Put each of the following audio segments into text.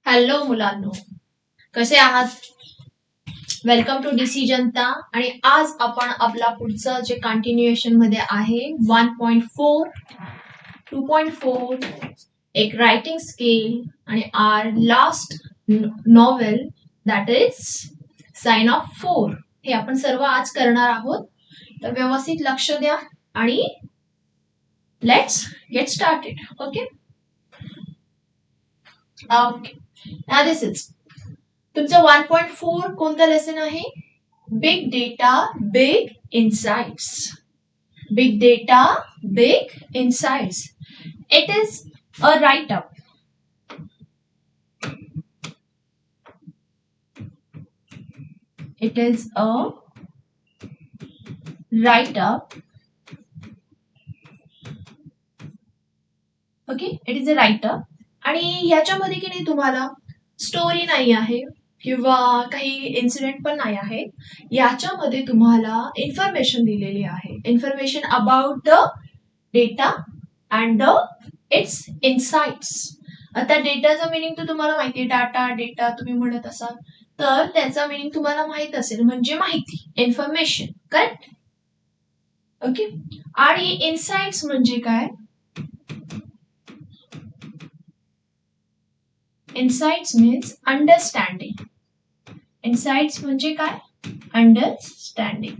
Hello मुलांनो, कसे आहात? वेलकम टू डीसी जनता. आणि आज आपण आपला पुढचं जे कंटिन्युएशन मध्ये आहे 1.4, 2.4, एक रायटिंग स्किल आणि our last novel that is sign of 4 हे आपण सर्व आज करणार आहोत. तर व्यवस्थित लक्ष द्या आणि let's get started. Okay okay now this is तुमचं 1.4 कोणतं लेसन आहे? Big data big insights. Big data big insights. It is a right up. It is a right up. Okay, it is a right up. आणि ह्याच्यामध्ये की नाही तुम्हाला story नाही आहे किंवा काही इन्सिडेंट पण नाही आहे. याच्यामध्ये तुम्हाला इन्फॉर्मेशन दिलेली आहे. Information about the data and the it's insights. आता डेटाचा मिनिंग तर तुम्हाला माहिती आहे. डेटा तुम्ही म्हणत असाल तर त्याचा मिनिंग तुम्हाला माहित असेल, म्हणजे माहिती, इन्फॉर्मेशन. करेक्ट? ओके. आणि इनसाइट्स म्हणजे काय? Insights means understanding. इनसाइट्स म्हणजे काय? अंडरस्टँडिंग.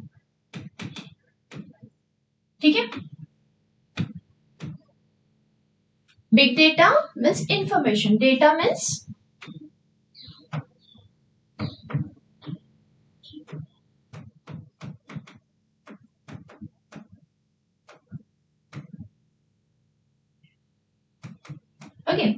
ठीक आहे. Big data means information. Data means okay.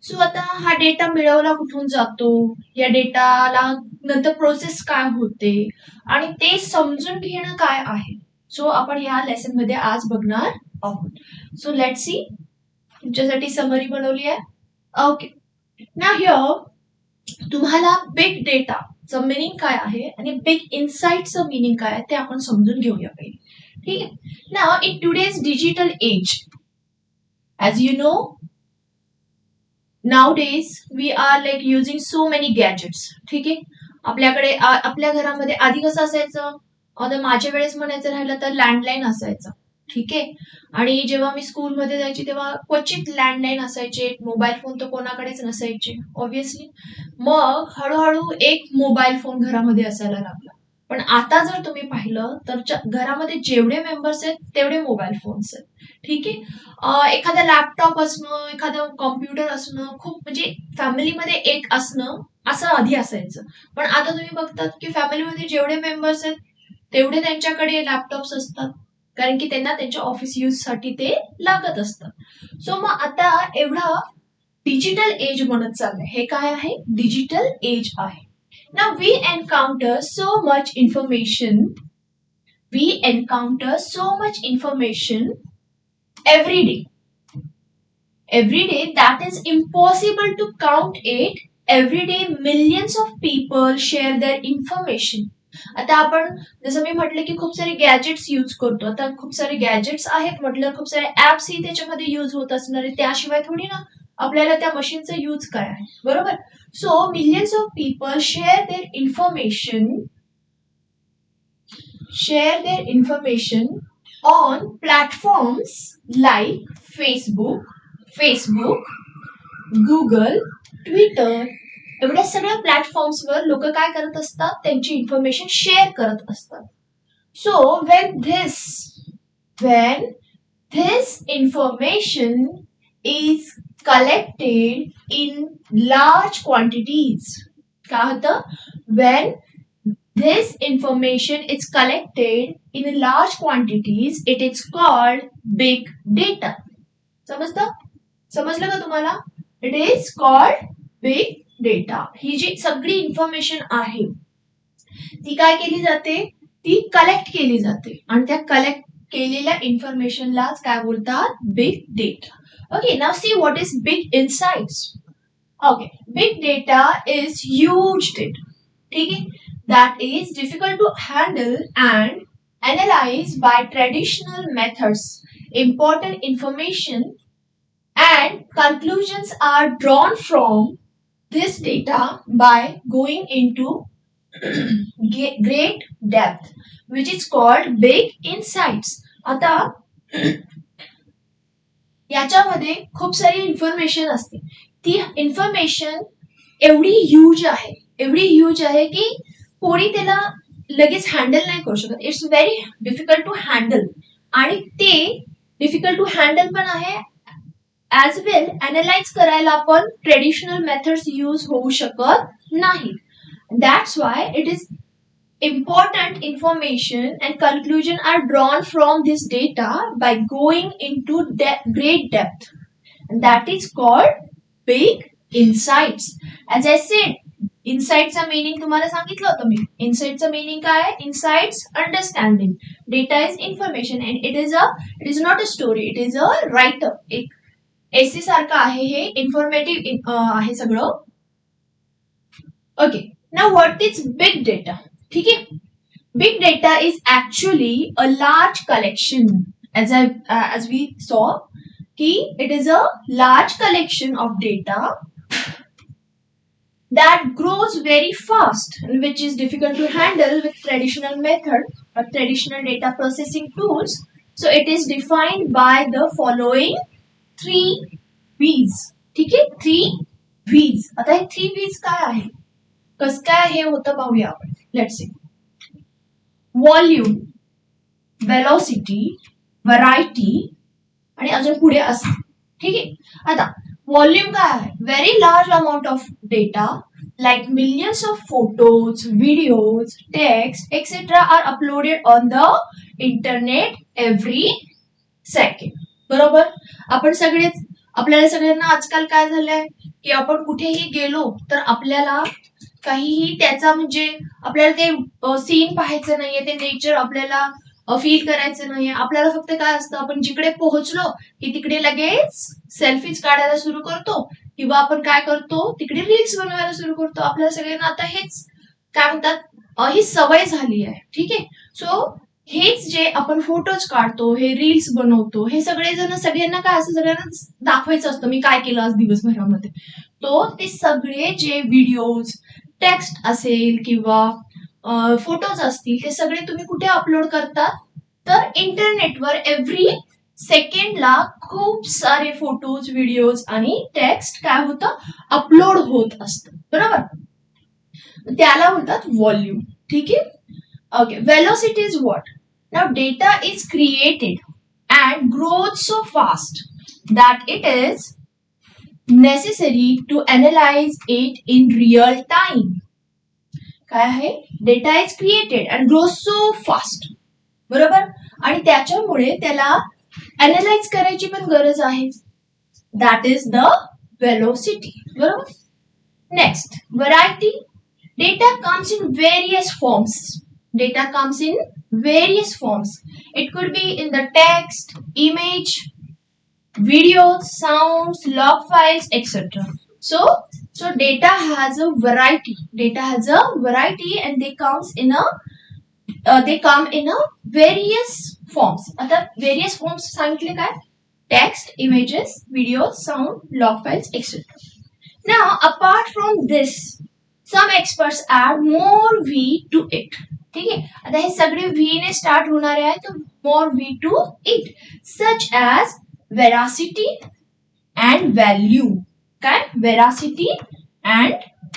So आता हा डेटा मिळवला कुठून जातो, या डेटाला नंतर प्रोसेस काय होते आणि ते समजून घेणं काय आहे, सो आपण या लेसन मध्ये आज बघणार आहोत. So let see. तुमच्यासाठी समरी बनवली आहे. ओके. ना हिअर तुम्हाला बिग डेटाचं मिनिंग काय आहे आणि बिग इनसाइटचं मिनिंग काय आहे ते आपण समजून घेऊया पहिले. ठीक आहे. ना in today's digital age, as you know, nowadays we are like using so many gadgets. ठीक आहे. आपल्याकडे आपल्या घरामध्ये आधी कसं असायचं, आता माझ्या वेळेस म्हणायचं राहिलं तर लँडलाईन असायचं. ठीक आहे. आणि जेव्हा मी स्कूलमध्ये जायची तेव्हा क्वचित लँडलाईन असायचे, मोबाईल फोन तर कोणाकडेच नसायचे ऑब्व्हियसली. मग हळूहळू एक मोबाईल फोन घरामध्ये असायला लागला. पण आता जर तुम्ही पाहिलं तर घरामध्ये जेवढे मेंबर्स आहेत तेवढे मोबाईल फोन्स आहेत. ठीक आहे. एखादा लॅपटॉप असणं, एखादा कॉम्प्युटर असणं, खूप म्हणजे फॅमिलीमध्ये एक असणं असं आधी असायचं. पण आता तुम्ही बघतात की फॅमिलीमध्ये जेवढे मेंबर्स आहेत तेवढे त्यांच्याकडे लॅपटॉप्स असतात, कारण की त्यांना त्यांच्या ऑफिस यूज साठी ते लागत असतात. सो मग आता एवढा डिजिटल एज म्हणत चाललंय. हे काय आहे? डिजिटल एज आहे. Now we encounter so much information. We encounter so much information every day. Every day that is impossible to count it. Every day millions of people share their information. आता आपण जसं मी म्हटलं की खूप सारे gadgets use करतो. आता खूप सारे गॅजेट्स आहेत म्हटलं, खूप सारे ऍप्स ही त्याच्यामध्ये यूज होत असणार आहे. त्याशिवाय थोडी ना आपल्याला त्या मशीनचा यूज काय आहे, बरोबर? So millions of people share their information on platforms like Facebook, Google, Twitter. एवढ्या सगळ्या प्लॅटफॉर्म्सवर लोक काय करत असतात? त्यांची इन्फॉर्मेशन शेअर करत असतात. So when this information is collected in large quantities. काय होतं? When this information is collected in large quantities, it is called big data. समजलं का तुम्हाला? It is called big data. ही जी सगळी इन्फॉर्मेशन आहे ती काय केली जाते? ती कलेक्ट केली जाते आणि त्या कलेक्ट केलेल्या इन्फॉर्मेशनलाच काय बोलतात? Big data. Okay, now see what is big insights. Okay, big data is huge data. ठीक है? That is difficult to handle and analyze by traditional methods. Important information and conclusions are drawn from this data by going into great depth, which is called big insights. आता याच्यामध्ये खूप सारी information असते. ती information एवढी huge आहे की कोणी त्याला लगेच हँडल नाही करू शकत. It's very difficult to handle, आणि ते डिफिकल्ट टू हँडल पण आहे. ऍज वेल अनालाइज करायला आपण ट्रेडिशनल मेथड्स यूज होऊ शकत नाही. That's why it is important information and conclusion are drawn from this data by going into great depth, and that is called big insights. As I said, insights चा meaning तुम्हाला सांगितलं होतं मी. Insights चा meaning काय आहे? Insights understanding. Data is information and it is not a story, it is a writer. एक essay सारखं आहे हे, informative आहे सगळं. Okay, now what is big data? ठीक है. Big data is actually a large collection, as we saw कि it is a large collection of data that grows very fast and which is difficult to handle with traditional method or traditional data processing tools. So it is defined by the following 3 V's. ठीक है, 3 V's. आता हे 3 V's काय आहे, कसं काय हे होतं पाहूया आपण. Let's see. Volume, velocity, variety आणि अजून पुढे असं. ठीक आहे. आता व्हॉल्यूम काय आहे? Very large amount of data like millions of photos, videos, text etcetera are uploaded on the internet every second. बरोबर. आपल्याला सगळ्यांना आजकाल काय झालंय की आपण कुठेही गेलो तर आपल्याला काहीही त्याचा म्हणजे आपल्याला ते सीन पाहायचं नाहीये, ते नेचर आपल्याला फील करायचं नाहीये. आपल्याला फक्त काय असतं, आपण जिकडे पोहोचलो की तिकडे लगेच सेल्फीज काढायला सुरू करतो किंवा आपण काय करतो तिकडे रील्स बनवायला सुरू करतो. आपल्याला सगळ्यांना आता हेच काय म्हणतात, ही सवय झाली आहे. ठीक आहे. सो हेच जे आपण फोटोज काढतो, हे रील्स बनवतो, हे सगळ्यांना काय असं सगळ्यांना दाखवायचं असतं मी काय केलं आज दिवसभरामध्ये. तो ते सगळे जे व्हिडिओज, टेक्स्ट असेल किंवा फोटोज असतील ते सगळे तुम्ही कुठे अपलोड करतात, तर इंटरनेटवर एव्हरी सेकंडला खूप सारे फोटोज, व्हिडिओज आणि टेक्स्ट काय होतं, अपलोड होत असतं. बरोबर. त्याला म्हणतात व्हॉल्यूम. ठीक आहे. Okay. Velocity is what? Now data is created and grows so fast that it is necessary to analyze it in real time. काय आहे? Data is created and grows so fast. बरोबर. आणि त्याच्यामुळे त्याला अनालाइज करायची पण गरज आहे. That is the velocity. बरोबर. Next, variety. Data comes in various forms. Data comes in various forms. It could be in the text, image, videos, sounds, log files, etc. So data has a variety. Data has a variety and they come in a various forms. आता various forms सांगितले काय? Text, images, videos, sound, log files, etc. Now, apart from this, some experts add more V to it. ठीक आहे. आता हे सगळे V ने start होणारे आहेत, तर more V to it, such as veracity and value. काय? Veracity and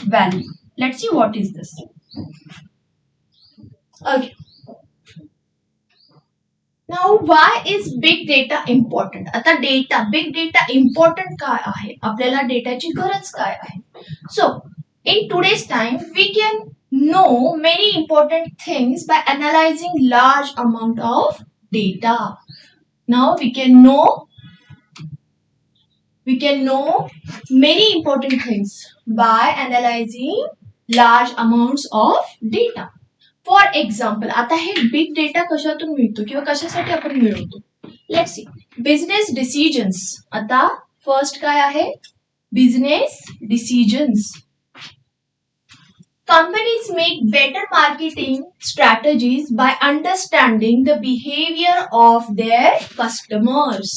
value. Let's see what is this. Okay. Now why is big data important? आता बिग डेटा इम्पॉर्टंट काय आहे, आपल्याला डेटाची गरज काय आहे? So in today's time we can know many important things by analyzing large amount of data. Now we can know many important things by analyzing large amounts of data. For example, आता हे big data कशातून मिळतो किंवा कशासाठी आपण मिळवतो? Let's see. Business decisions. आता first काय आहे? Business decisions. Companies make better marketing strategies by understanding the behavior of their customers.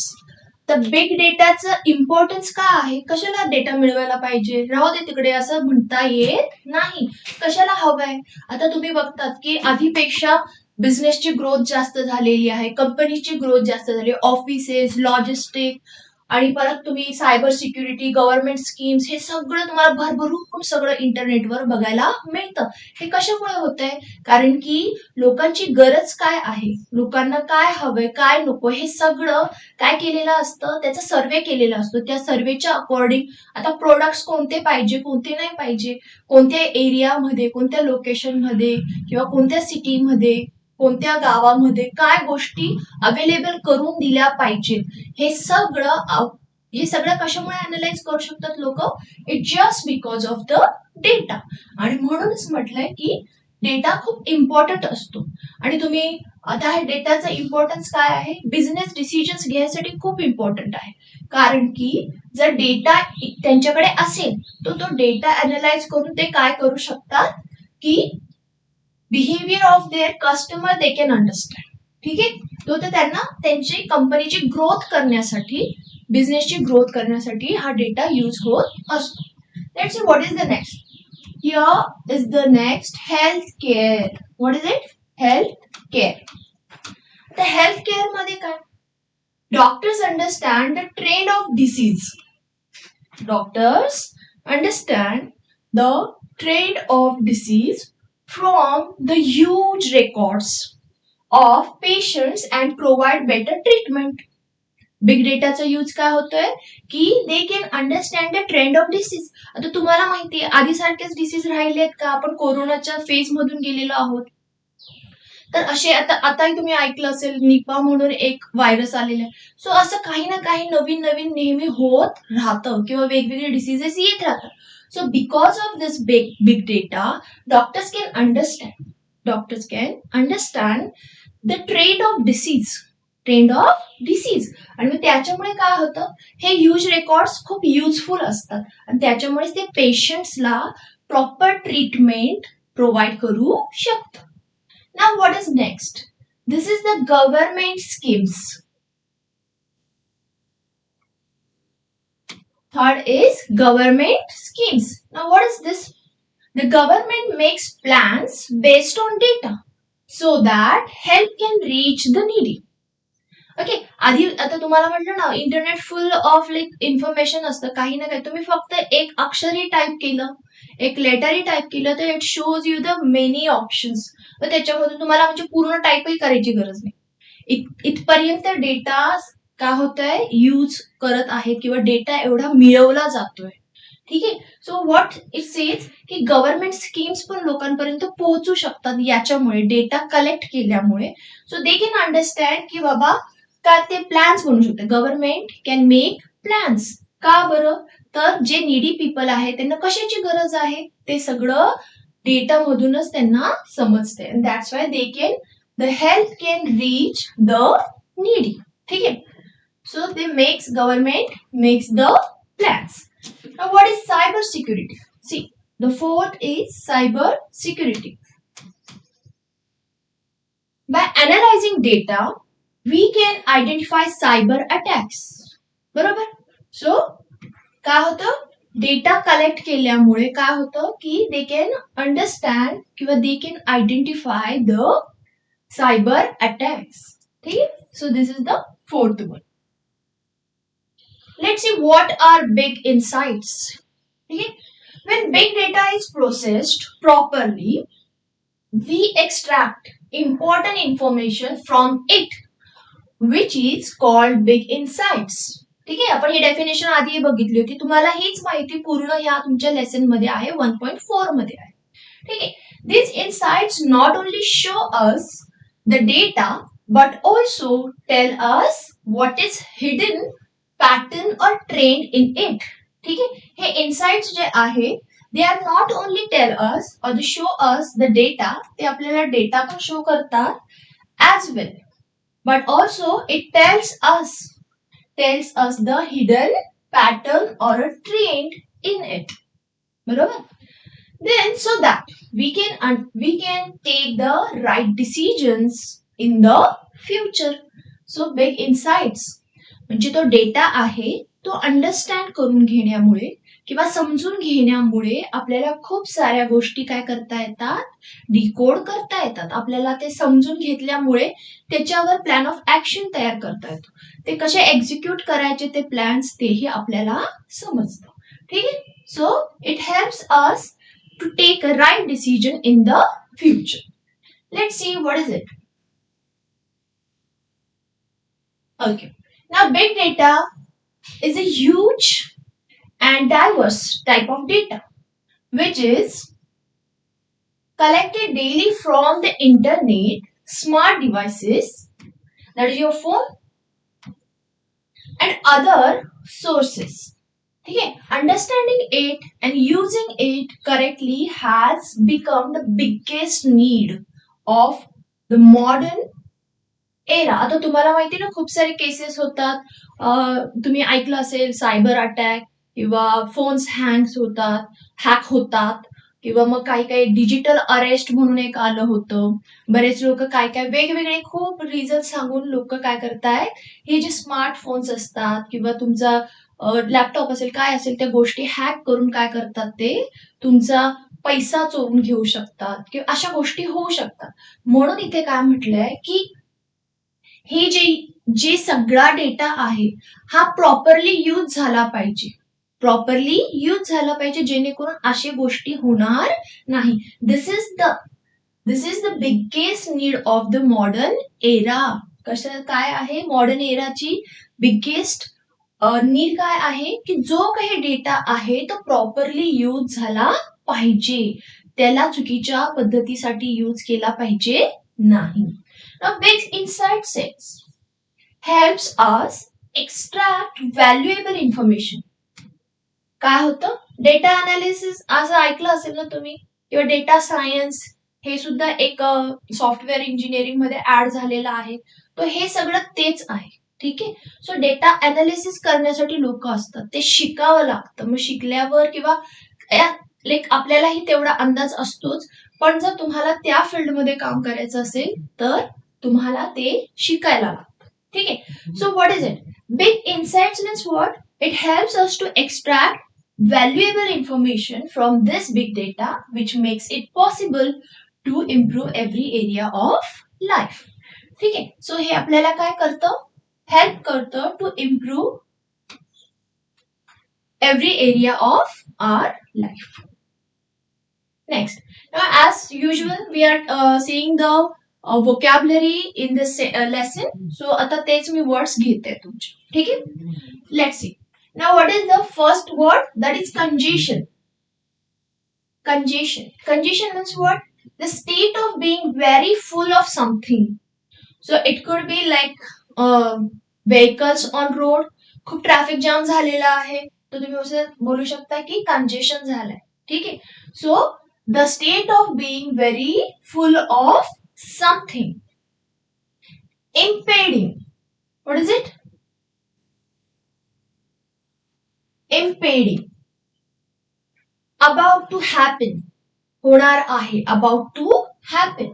तर बिग डेटाचं इम्पॉर्टन्स काय आहे, कशाला डेटा मिळवायला पाहिजे, राहू दे तिकडे असं म्हणता येत नाही. कशाला हवंय, आता तुम्ही बघतात की आधीपेक्षा बिझनेसची ग्रोथ जास्त झालेली आहे, कंपनीची ग्रोथ जास्त झाली, ऑफिसेस, लॉजिस्टिक आणि परत तुम्ही सायबर सिक्युरिटी, गव्हर्नमेंट स्कीम्स, हे सगळं तुम्हाला भरभरून सगळं इंटरनेटवर बघायला मिळतं. हे कशामुळे होतंय, कारण की लोकांची गरज काय आहे, लोकांना काय हवंय काय नको, हे सगळं काय केलेलं असतं, त्याचा सर्वे केलेला असतो. त्या सर्वेच्या अकॉर्डिंग आता प्रोडक्ट्स कोणते पाहिजे कोणते नाही पाहिजे, कोणत्या एरियामध्ये, कोणत्या लोकेशनमध्ये किंवा कोणत्या सिटीमध्ये, कोणत्या गावामध्ये काय गोष्टी अवेलेबल करून दिल्या पाहिजेत, हे सगळं कशामुळे अनालाइज करू शकतात लोक, it just because of the data. आणि म्हणूनच म्हटलंय की डेटा खूप इम्पॉर्टंट असतो. आणि तुम्ही आता हे डेटाचं इम्पॉर्टन्स काय आहे, बिझनेस डिसिजन्स घ्यायसाठी खूप इम्पॉर्टंट आहे. कारण की जर डेटा त्यांच्याकडे असेल तर तो डेटा अनालाइज करून ते काय करू शकतात की behaviour of their customer they can understand. ठीक आहे, तो तर त्यांना त्यांची कंपनीची ग्रोथ करण्यासाठी, बिझनेसची ग्रोथ करण्यासाठी हा डेटा यूज होत असतो. Let's see what is the next. Here is the next health care. What is it, health care. तर हेल्थ केअर मध्ये काय, doctors understand the trend of disease. Doctors understand the trend of disease from the huge records of patients and provide better treatment. Big डेटाचा use काय होतोय की they can understand the trend of disease. आता तुम्हाला माहिती आहे आधी सारखेच डिसीज राहिलेत का, आपण कोरोनाच्या फेज मधून गेलेलो आहोत. तर असे आता तुम्ही ऐकलं असेल निपा म्हणून एक व्हायरस आलेला आहे. सो असं काही ना काही नवीन नवीन नेहमी होत राहतं किंवा वेगवेगळे डिसीजेस येत राहतात. So because of this big data, doctors can understand the trend of disease. आणि मग त्याच्यामुळे काय होतं, हे ह्यूज रेकॉर्ड्स खूप युजफुल असतात आणि त्याच्यामुळे ते पेशंट्सला प्रॉपर ट्रीटमेंट प्रोव्हाइड करू शकतात. Now what is next? This is the government schemes. Third is government schemes. Now what is this? The government makes plans based on data so that help can reach the needy. Okay, आधी आता तुम्हाला म्हटलं ना internet full of like information असतं, काही ना काही तुम्ही फक्त एक अक्षरही टाईप केलं, एक लेटरही टाईप केलं तर it shows you the many options. त्याच्यामधून तुम्हाला म्हणजे पूर्ण टाईपही करायची गरज नाही. इथपर्यंत डेटा काय होतंय यूज करत आहेत किंवा डेटा एवढा मिळवला जातोय. ठीक आहे, सो व्हॉट इट सेज की गव्हर्नमेंट स्कीम्स पण लोकांपर्यंत पोहोचू शकतात याच्यामुळे, डेटा कलेक्ट केल्यामुळे. सो दे कॅन अंडरस्टँड की बाबा का ते प्लॅन्स बनू शकते. Government can make plans. का बरं, तर जे नीडी पीपल आहे त्यांना कशाची गरज आहे ते सगळं डेटा मधूनच त्यांना समजते. That's why they can the health can reach the needy. ठीक आहे, so government makes the plans. Now what is cyber security? See, the fourth is cyber security. By analyzing data we can identify cyber attacks. बरोबर. So काय होतं, data collect केल्यामुळे काय होतं की they can understand किंवा they can identify the cyber attacks. ठीक आहे, so this is the fourth one. Let's see what are big insights. Okay? When big data is processed properly, we extract important information from it, which is called big insights. ठीक आहे, आपण ही definition आधी बघितली होती, तुम्हाला हीच माहिती पूर्ण ह्या तुमच्या लेसन मध्ये आहे, 1.4 मध्ये आहे. ठीक आहे, these insights not only show us the data but also tell us what is hidden pattern or trend in it. ठीक आहे, हे इनसाइट्स जे आहे they are not only tell us और शो अस द डेटा, ते आपल्याला data पण show करतात as well, but also it tells us the hidden pattern और अ ट्रेंड इन इट. बरोबर. Then so that we can take the right decisions in the future. So big insights. म्हणजे तो data आहे तो understand करून घेण्यामुळे किंवा समजून घेण्यामुळे आपल्याला खूप साऱ्या गोष्टी काय करता येतात, डिकोड करता येतात. आपल्याला ते समजून घेतल्यामुळे त्याच्यावर प्लॅन ऑफ ऍक्शन तयार करता येतो. ते कसे एक्झिक्यूट करायचे ते प्लॅन्स तेही आपल्याला समजतं. ठीक आहे. So it helps us to take a right decision in the future. Let's see what is it. Okay. Now, big data is a huge and diverse type of data which is collected daily from the internet, smart devices, that is your phone, and other sources. Okay, understanding it and using it correctly has become the biggest need of the modern era. आता तुम्हाला माहिती ना खूप सारे cases होतात. तुम्ही ऐकलं असेल सायबर अटॅक किंवा फोन्स हॅक होतात किंवा मग काही काही डिजिटल अरेस्ट म्हणून एक आलं होतं. बरेच लोक काय काय वेगवेगळे खूप रिझन सांगून लोक काय करतायत, हे जे स्मार्टफोन्स असतात किंवा तुमचा लॅपटॉप असेल काय असेल त्या गोष्टी हॅक करून काय करतात, ते तुमचा पैसा चोरून घेऊ शकतात किंवा अशा गोष्टी होऊ शकतात. म्हणून इथे काय म्हटलंय की हे जे सगळा डेटा आहे हा प्रॉपरली यूज झाला पाहिजे, प्रॉपरली यूज झाला पाहिजे जेणेकरून अशा गोष्टी होणार नाही. This is the biggest need of the modern era. कसं काय आहे मॉडर्न एराची बिगेस्ट नीड काय आहे की जो काही डेटा आहे तो प्रॉपरली यूज झाला पाहिजे, त्याला चुकीच्या पद्धतीसाठी यूज केला पाहिजे नाही. Now, big insight sets helps us extract valuable information. काय होतं डेटा अनालिसिस असं ऐकलं असेल ना तुम्ही, किंवा डेटा सायन्स हे सुद्धा एक सॉफ्टवेअर इंजिनिअरिंग मध्ये ऍड झालेलं आहे. तो हे सगळं तेच आहे. ठीक आहे. सो डेटा अनालिसिस करण्यासाठी लोक असतात, ते शिकावं लागतं. मग शिकल्यावर किंवा आपल्यालाही तेवढा अंदाज असतोच, पण जर तुम्हाला त्या फील्डमध्ये काम करायचं असेल तर तुम्हाला ते शिकायला लागतं. ठीक आहे. So what is it? Big insights means what? It helps us to extract valuable information from this big data which makes it possible to improve every area of life. ठीक आहे. सो हे आपल्याला काय करतं, हेल्प करतं to improve every area of our life. Next, as usual we are seeing the vocabulary in this lesson. So आता तेच मी words घेते तुमचे. ठीक आहे. Let's C. Now what is the first word? That is congestion. Congestion means what? The state of being very full of something. So it could be like vehicles on road. खूप traffic jam झालेला आहे तर तुम्ही असं बोलू शकता की congestion झालंय. ठीक आहे. So the state of being very full of something. Impeding. What is it? Impeding. About to happen. होणार आहे. About to happen.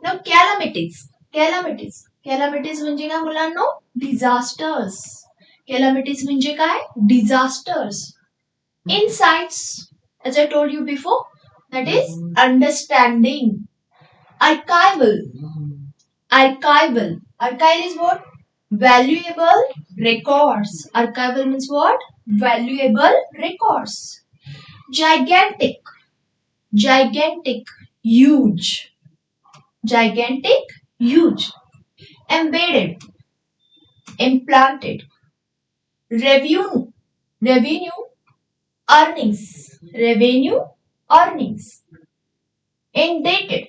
Now calamities. Calamities म्हणजे काय मुलांनो? Disasters. Calamities म्हणजे काय? Disasters. Insights. As I told you before, that is understanding. Archival. Archive is what? Valuable records. Archival means what? Valuable records. Gigantic. Huge. Embedded. Implanted. Revenue. Earnings. Inundated.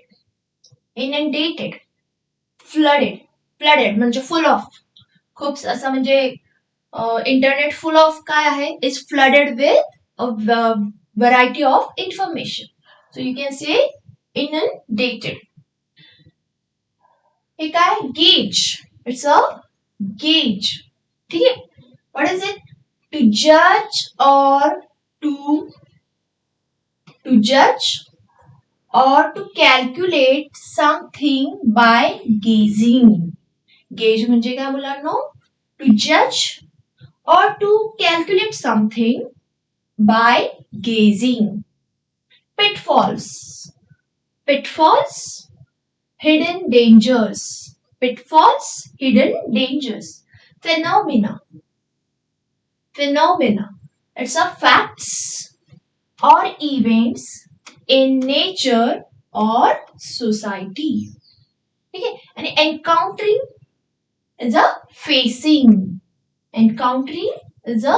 Flooded म्हणजे full of. खूप असं म्हणजे internet full of काय आहे? Is flooded with a variety of information. So you can say inundated. हे काय? Gauge. It's a gauge. ठीक आहे. What is it? टू जज or to calculate something by gauging. Gauge म्हणजे काय मुलांनो? टू जज or to calculate something by gazing. Pitfalls. Pitfalls, hidden dangers. Pitfalls, hidden dangers. Phenomena. Phenomena. It's a facts or events in nature or society. Okay, and encountering is a facing. Encountering is a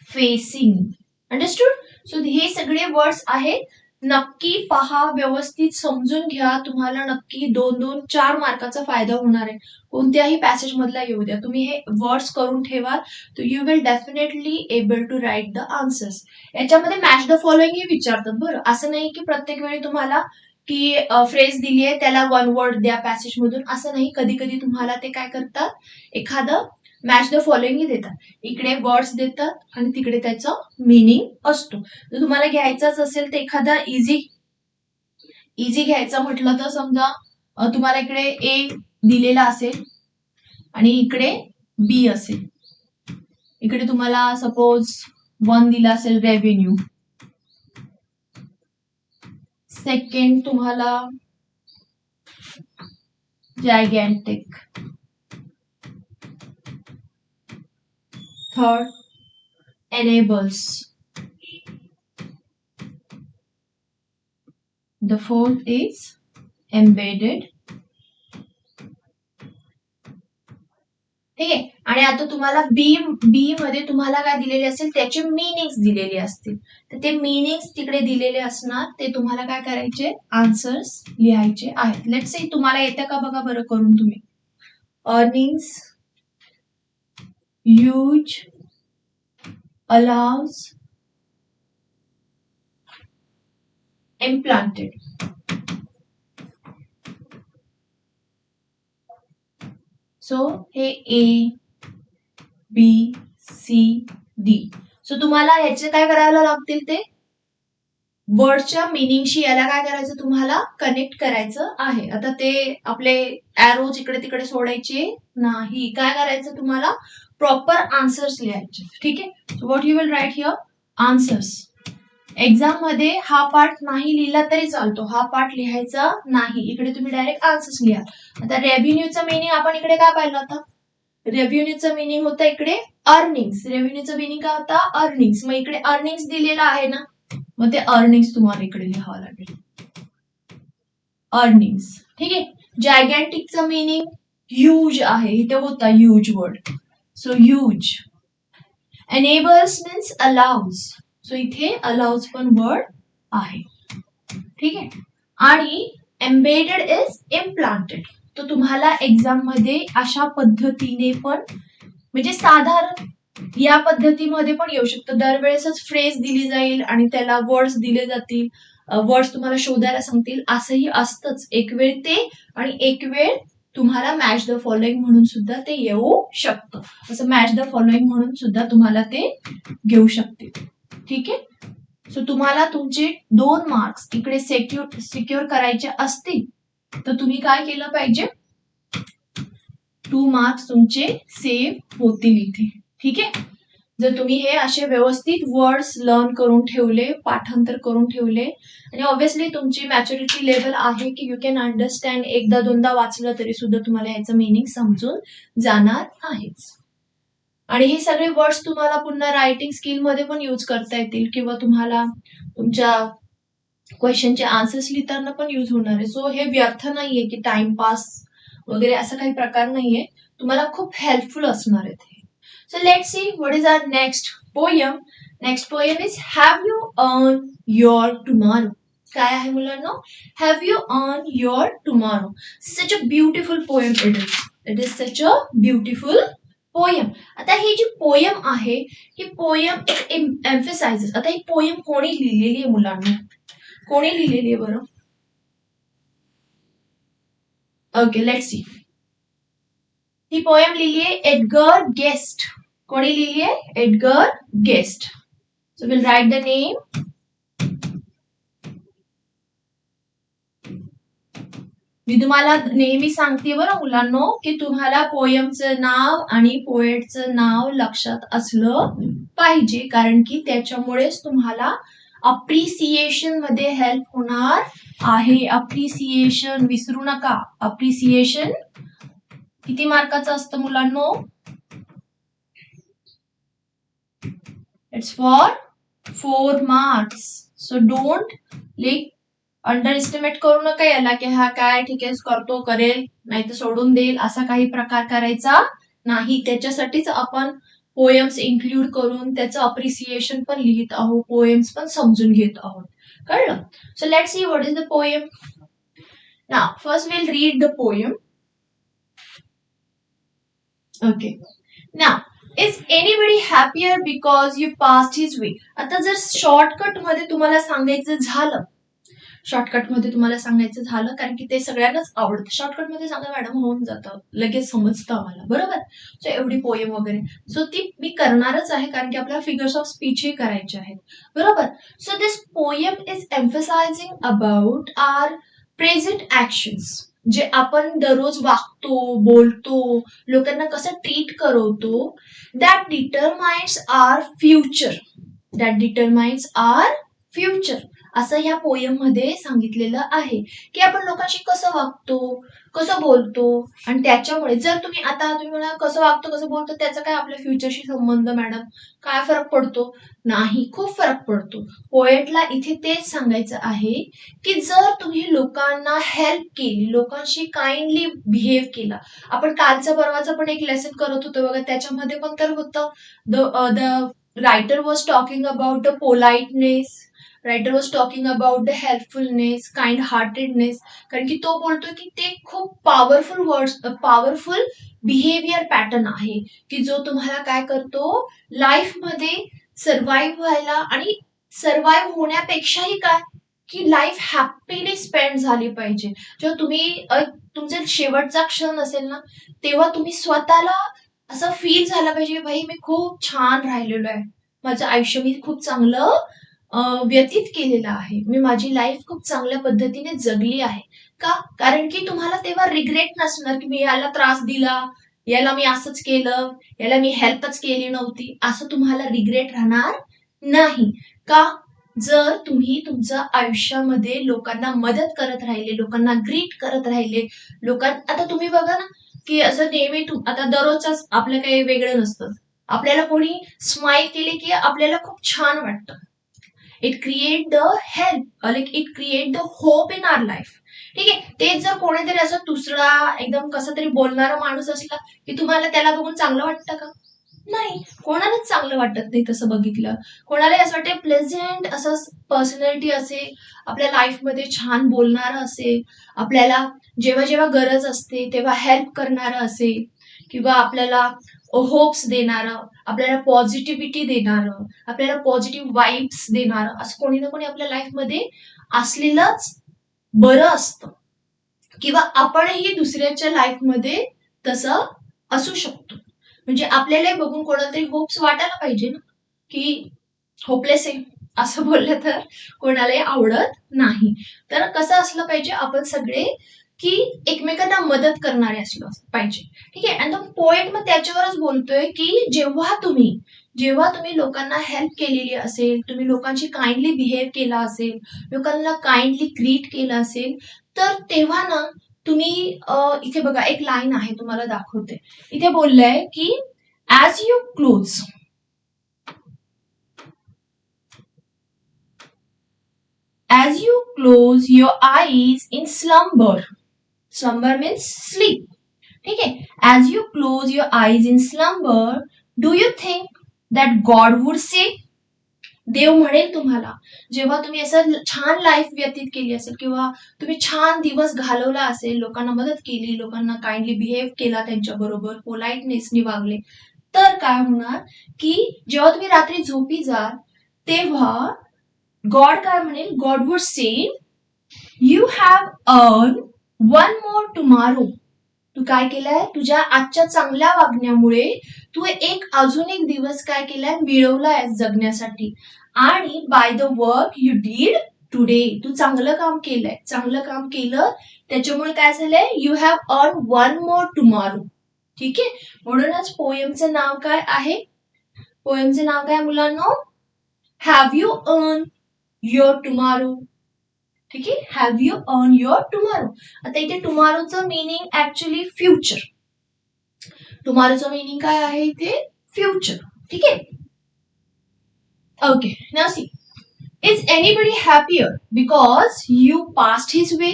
facing. Understood? So हे सगळे words आहेत. नक्की पहा, व्यवस्थित समजून घ्या. तुम्हाला नक्की 2-2-4 मार्काचा फायदा होणार आहे. कोणत्याही पॅसेज मधला येऊ द्या, तुम्ही हे वर्ड्स करून ठेवा, तर you will definitely able to write the answers. याच्यामध्ये मॅच द फॉलोइंग ही विचारतात बरं. असं नाही की प्रत्येक वेळी तुम्हाला की फ्रेज दिली आहे त्याला 1 वर्ड द्या पॅसेज मधून, असं नाही. कधी कधी तुम्हाला ते काय करतात, एखादं मॅच द फॉलोइंग देतात. इकडे वर्ड्स देतात आणि तिकडे त्याचा मीनिंग असतो. जर तुम्हाला घ्यायचाच असेल तर एखादा इझी घ्यायचा म्हटलं तर समजा तुम्हाला इकडे ए दिलेला असेल आणि इकडे बी असेल. इकडे तुम्हाला सपोज 1 दिला असेल रेव्हेन्यू, सेकंड तुम्हाला जायगॅन्टिक, third enables, the fourth is embedded. ठीक आहे. आणि आता तुम्हाला बी मध्ये तुम्हाला काय दिलेले असेल त्याचे मीनिंग्स दिलेले असतील, तर ते मीनिंग्स तिकडे दिलेले असणार, ते तुम्हाला काय करायचे, आन्सर्स लिहायचे आहेत. लेट्स से तुम्हाला येतं का बघा बरं करून तुम्ही. Earnings, huge, allows, implanted. So हे A, B, C, D. So तुम्हाला ह्याचे काय करायला लागतील, ते वर्डच्या मिनिंगशी याला काय करायचं, तुम्हाला कनेक्ट करायचं आहे. आता ते आपले एरोज इकडे तिकडे सोडायचे नाही, काय करायचं तुम्हाला, प्रॉपर आन्सर्स लिहायचे. ठीक आहे. So what you will write here, answers. Exam मध्ये हा पार्ट नाही लिहिला तरी चालतो, हा पार्ट लिहायचा नाही, इकडे तुम्ही डायरेक्ट आन्सर्स लिहा. आता रेव्हेन्यूचं मिनिंग आपण इकडे काय पाहिलं होतं, रेव्हेन्यूचं मिनिंग होतं इकडे अर्निंग्स. रेव्हेन्यूचं मिनिंग काय होता, अर्निंग्स. मग इकडे अर्निंग्स दिलेला आहे ना, मग ते अर्निंग्स तुम्हाला इकडे लिहावं लागेल, अर्निंग्स. ठीक आहे. जायगॅन्टिकचं मिनिंग ह्यूज आहे, इथे होता huge word, so huge. Enables means allows, so इथे अलाउज पण वर्ड आहे. ठीक आहे. आणि एम्बेडेड इज इम्प्लांटेड. तो तुम्हाला एक्झाम मध्ये अशा पद्धतीने पण, म्हणजे साधारण या पद्धतीमध्ये पण येऊ शकतं. दरवेळेसच फ्रेज दिली जाईल आणि त्याला वर्ड्स दिले जातील, वर्ड्स तुम्हाला शोधायला सांगतील, असंही असतंच. एक वेळ ते आणि एक वेळ तुम्हाला मॅच द फॉलोइंग म्हणून सुद्धा ते येऊ शकतं. असं मॅच द फॉलोइंग म्हणून सुद्धा तुम्हाला ते घेऊ शकते. ठीक आहे. सो तुम्हाला तुमचे 2 मार्क्स इकडे सिक्युअर करायचे असतील तर तुम्ही काय केलं पाहिजे, 2 मार्क्स तुमचे सेव्ह होतील इथे. ठीक आहे. जर तुम्ही हे असे व्यवस्थित वर्ड्स लर्न करून ठेवले, पाठांतर करून ठेवले, आणि ऑब्व्हियसली तुमची मॅच्युरिटी लेवल आहे की यू कॅन अंडरस्टँड, एकदा दोनदा वाचलं तरी सुद्धा तुम्हाला याचं मिनिंग समजून जाणार आहेच. आणि हे सगळे वर्ड्स तुम्हाला पुन्हा रायटिंग स्किल मध्ये पण यूज करता येतील, किंवा तुम्हाला तुमच्या क्वेश्चनचे आन्सर्स लिहिताना पण यूज होणार आहे. सो हे व्यर्थ नाहीये की टाइमपास वगैरे असा काही प्रकार नाहीये, तुम्हाला खूप हेल्पफुल असणार आहे. So let's see what is our next poem. Next poem is Have You Earned Your Tomorrow. काय आहे मुलांनो, Have You Earned Your Tomorrow. Such a beautiful poem it is. It is such a beautiful poem. आता ही जी poem आहे, ही poem एक emphasises. आता ही poem कोणी लिहिलेली आहे मुलांनो, कोणी लिहिलेली आहे बरं. Okay, let's see. ही पोयम लिहिली आहे एडगर गेस्ट. कोणी लिहिली आहे, Edgar Guest. So will write the name. मी तुम्हाला नेहमी सांगते बरं मुलांनो की तुम्हाला पोयमचं नाव आणि पोएटचं नाव लक्षात असलं पाहिजे, कारण की त्याच्यामुळेच तुम्हाला अप्रिसिएशन मध्ये हेल्प होणार आहे. अप्रिसिएशन विसरू नका. अप्रिसिएशन किती मार्काचं असतं मुलांनो? It's for 4 marks. So don't under estimate करू नका याला की हा काय ठीक आहे करतो करेल नाही तर सोडून देईल, असा काही प्रकार करायचा नाही. त्याच्यासाठीच आपण पोएम्स इन्क्लूड करून त्याचं अप्रिसिएशन पण लिहित आहोत, पोएम्स पण समजून घेत आहोत. कळलं? So let's see what is the poem. Now first will read the poem. Okay. Now is anybody happier because you passed his way. आता जर शॉर्टकट मध्ये तुम्हाला सांगायचं झालं, कारण की ते सगळ्यांनाच आवडतं. शॉर्टकट मध्ये सांगा मॅडम होऊन जातं, लगेच समजतं आम्हाला, बरोबर. सो एवढी पोएम वगैरे सो ती मी करणारच आहे, कारण की आपल्याला फिगर्स ऑफ स्पीचही करायचे आहेत, बरोबर. So this poem is emphasising about our present actions, जे आपण दररोज वागतो, बोलतो, लोकांना कसं ट्रीट करवतो, दॅट डिटरमाइन्स आवर फ्युचर. असं ह्या पोएम मध्ये सांगितलेलं आहे की आपण लोकांशी कसं वागतो, कसं बोलतो, आणि त्याच्यामुळे जर तुम्ही म्हणा कसं वागतो कसं बोलतो त्याचा काय आपल्या फ्युचरशी संबंध मॅडम, काय फरक पडतो? नाही, खूप फरक पडतो. पोएटला इथे तेच सांगायचं आहे की जर तुम्ही लोकांना हेल्प केली, लोकांशी काइंडली बिहेव केला. आपण कालचं परवाचं पण एक लेसन करत होतो बघा, त्याच्यामध्ये पण तर होतं the writer was talking about the politeness, writer was talking about the helpfulness, kind heartedness, कारण की तो बोलतो की ते खूप पॉवरफुल बिहेवियर पॅटर्न आहे की जो तुम्हाला काय करतो लाईफमध्ये सर्व्हाइव्ह व्हायला, आणि सर्व्हाइव्ह होण्यापेक्षाही काय की लाईफ हॅपीली स्पेंड झाली पाहिजे. जेव्हा तुम्ही तुमचा शेवटचा क्षण असेल ना, तेव्हा तुम्ही स्वतःला असं फील झालं पाहिजे की भाई मी खूप छान राहिलेलो आहे, माझं आयुष्य मी खूप चांगलं व्यतीत केलेलं आहे, मी माझी लाईफ खूप चांगल्या पद्धतीने जगली आहे. का? कारण की तुम्हाला तेव्हा रिग्रेट नसणार की मी याला त्रास दिला, याला मी असंच केलं, याला मी हेल्पच केली नव्हती, असं तुम्हाला रिग्रेट राहणार नाही. का? जर तुम्ही तुमच्या आयुष्यामध्ये लोकांना मदत करत राहिले, लोकांना ग्रीट करत राहिले, आता तुम्ही बघा ना की असं नेहमी आता दररोजच आपलं काही वेगळं नसतं, आपल्याला कोणी स्माइल केली की आपल्याला खूप छान वाटतं. It create the it create the hope in our life. ठीक आहे. तेच जर कोणीतरी असं दुसरा एकदम कसं तरी बोलणारा माणूस असला की तुम्हाला त्याला बघून चांगलं वाटतं का? नाही, कोणालाच चांगलं वाटत नाही तसं बघितलं. कोणाला असं वाटतं प्लेझेंट असं पर्सनॅलिटी असेल, आपल्या लाईफमध्ये छान आपल्याला असेल, आपल्याला जेव्हा जेव्हा गरज असते तेव्हा हेल्प करणारं असेल, किंवा आपल्याला होप्स देणारं, आपल्याला पॉझिटिव्हिटी देणारं, आपल्याला पॉझिटिव्ह वाईब्स देणारं, असं कोणी ना कोणी आपल्या लाईफमध्ये असलेलंच बरं असतं. किंवा आपणही दुसऱ्याच्या लाईफमध्ये तसं असू शकतो. म्हणजे आपल्याला बघून कोणाला तरी होप्स वाटायला पाहिजे ना की होपलेस आहे असं बोललं तर कोणालाही आवडत नाही. तर कसं असलं पाहिजे आपण सगळे की एकमेकांना मदत करणारे असलं पाहिजे. ठीक आहे. आणि तो पोएट मग त्याच्यावरच बोलतोय की जेव्हा तुम्ही लोकांना हेल्प केलेली असेल, तुम्ही लोकांशी काइंडली बिहेव केला असेल, लोकांना काइंडली ग्रीट केलं असेल, तर तेव्हा ना तुम्ही इथे बघा एक लाईन आहे तुम्हाला दाखवते. इथे बोललंय की as you close your eyes in slumber means sleep. ठीक है. As you close your eyes in slumber, do you think that God would say? देव म्हणेल तुम्हाला, जेव्हा तुम्ही असं छान लाईफ व्यतीत केली असेल किंवा तुम्ही छान दिवस घालवला असेल, लोकांना मदत केली, लोकांना काइंडली बिहेव केला, त्यांच्याबरोबर पोलाइटनेसनी वागले, तर काय होणार की जेव्हा तुम्ही रात्री झोपी जाल तेव्हा गॉड काय म्हणेल? God would say you have earn one more tomorrow. तू काय केलंय? तुझ्या आजच्या चांगल्या वागण्यामुळे तू अजून एक दिवस काय केलाय? मिळवलाय जगण्यासाठी. आणि by the work you did today. तू चांगलं काम केलंय, चांगलं काम केलं त्याच्यामुळे काय झालंय, you have earn one more tomorrow. ठीक आहे, म्हणूनच पोएमचं नाव काय आहे, पोएमचं नाव काय मुलांनो, have you earn your tomorrow. ठीक आहे, have you earn your tomorrow. आता इथे टुमॉरोचं मिनिंग ऍक्च्युली फ्युचर. टुमॉरोचं मिनिंग काय आहे इथे, फ्युचर. ठीक आहे, okay. Now see, is anybody happier because you passed his way.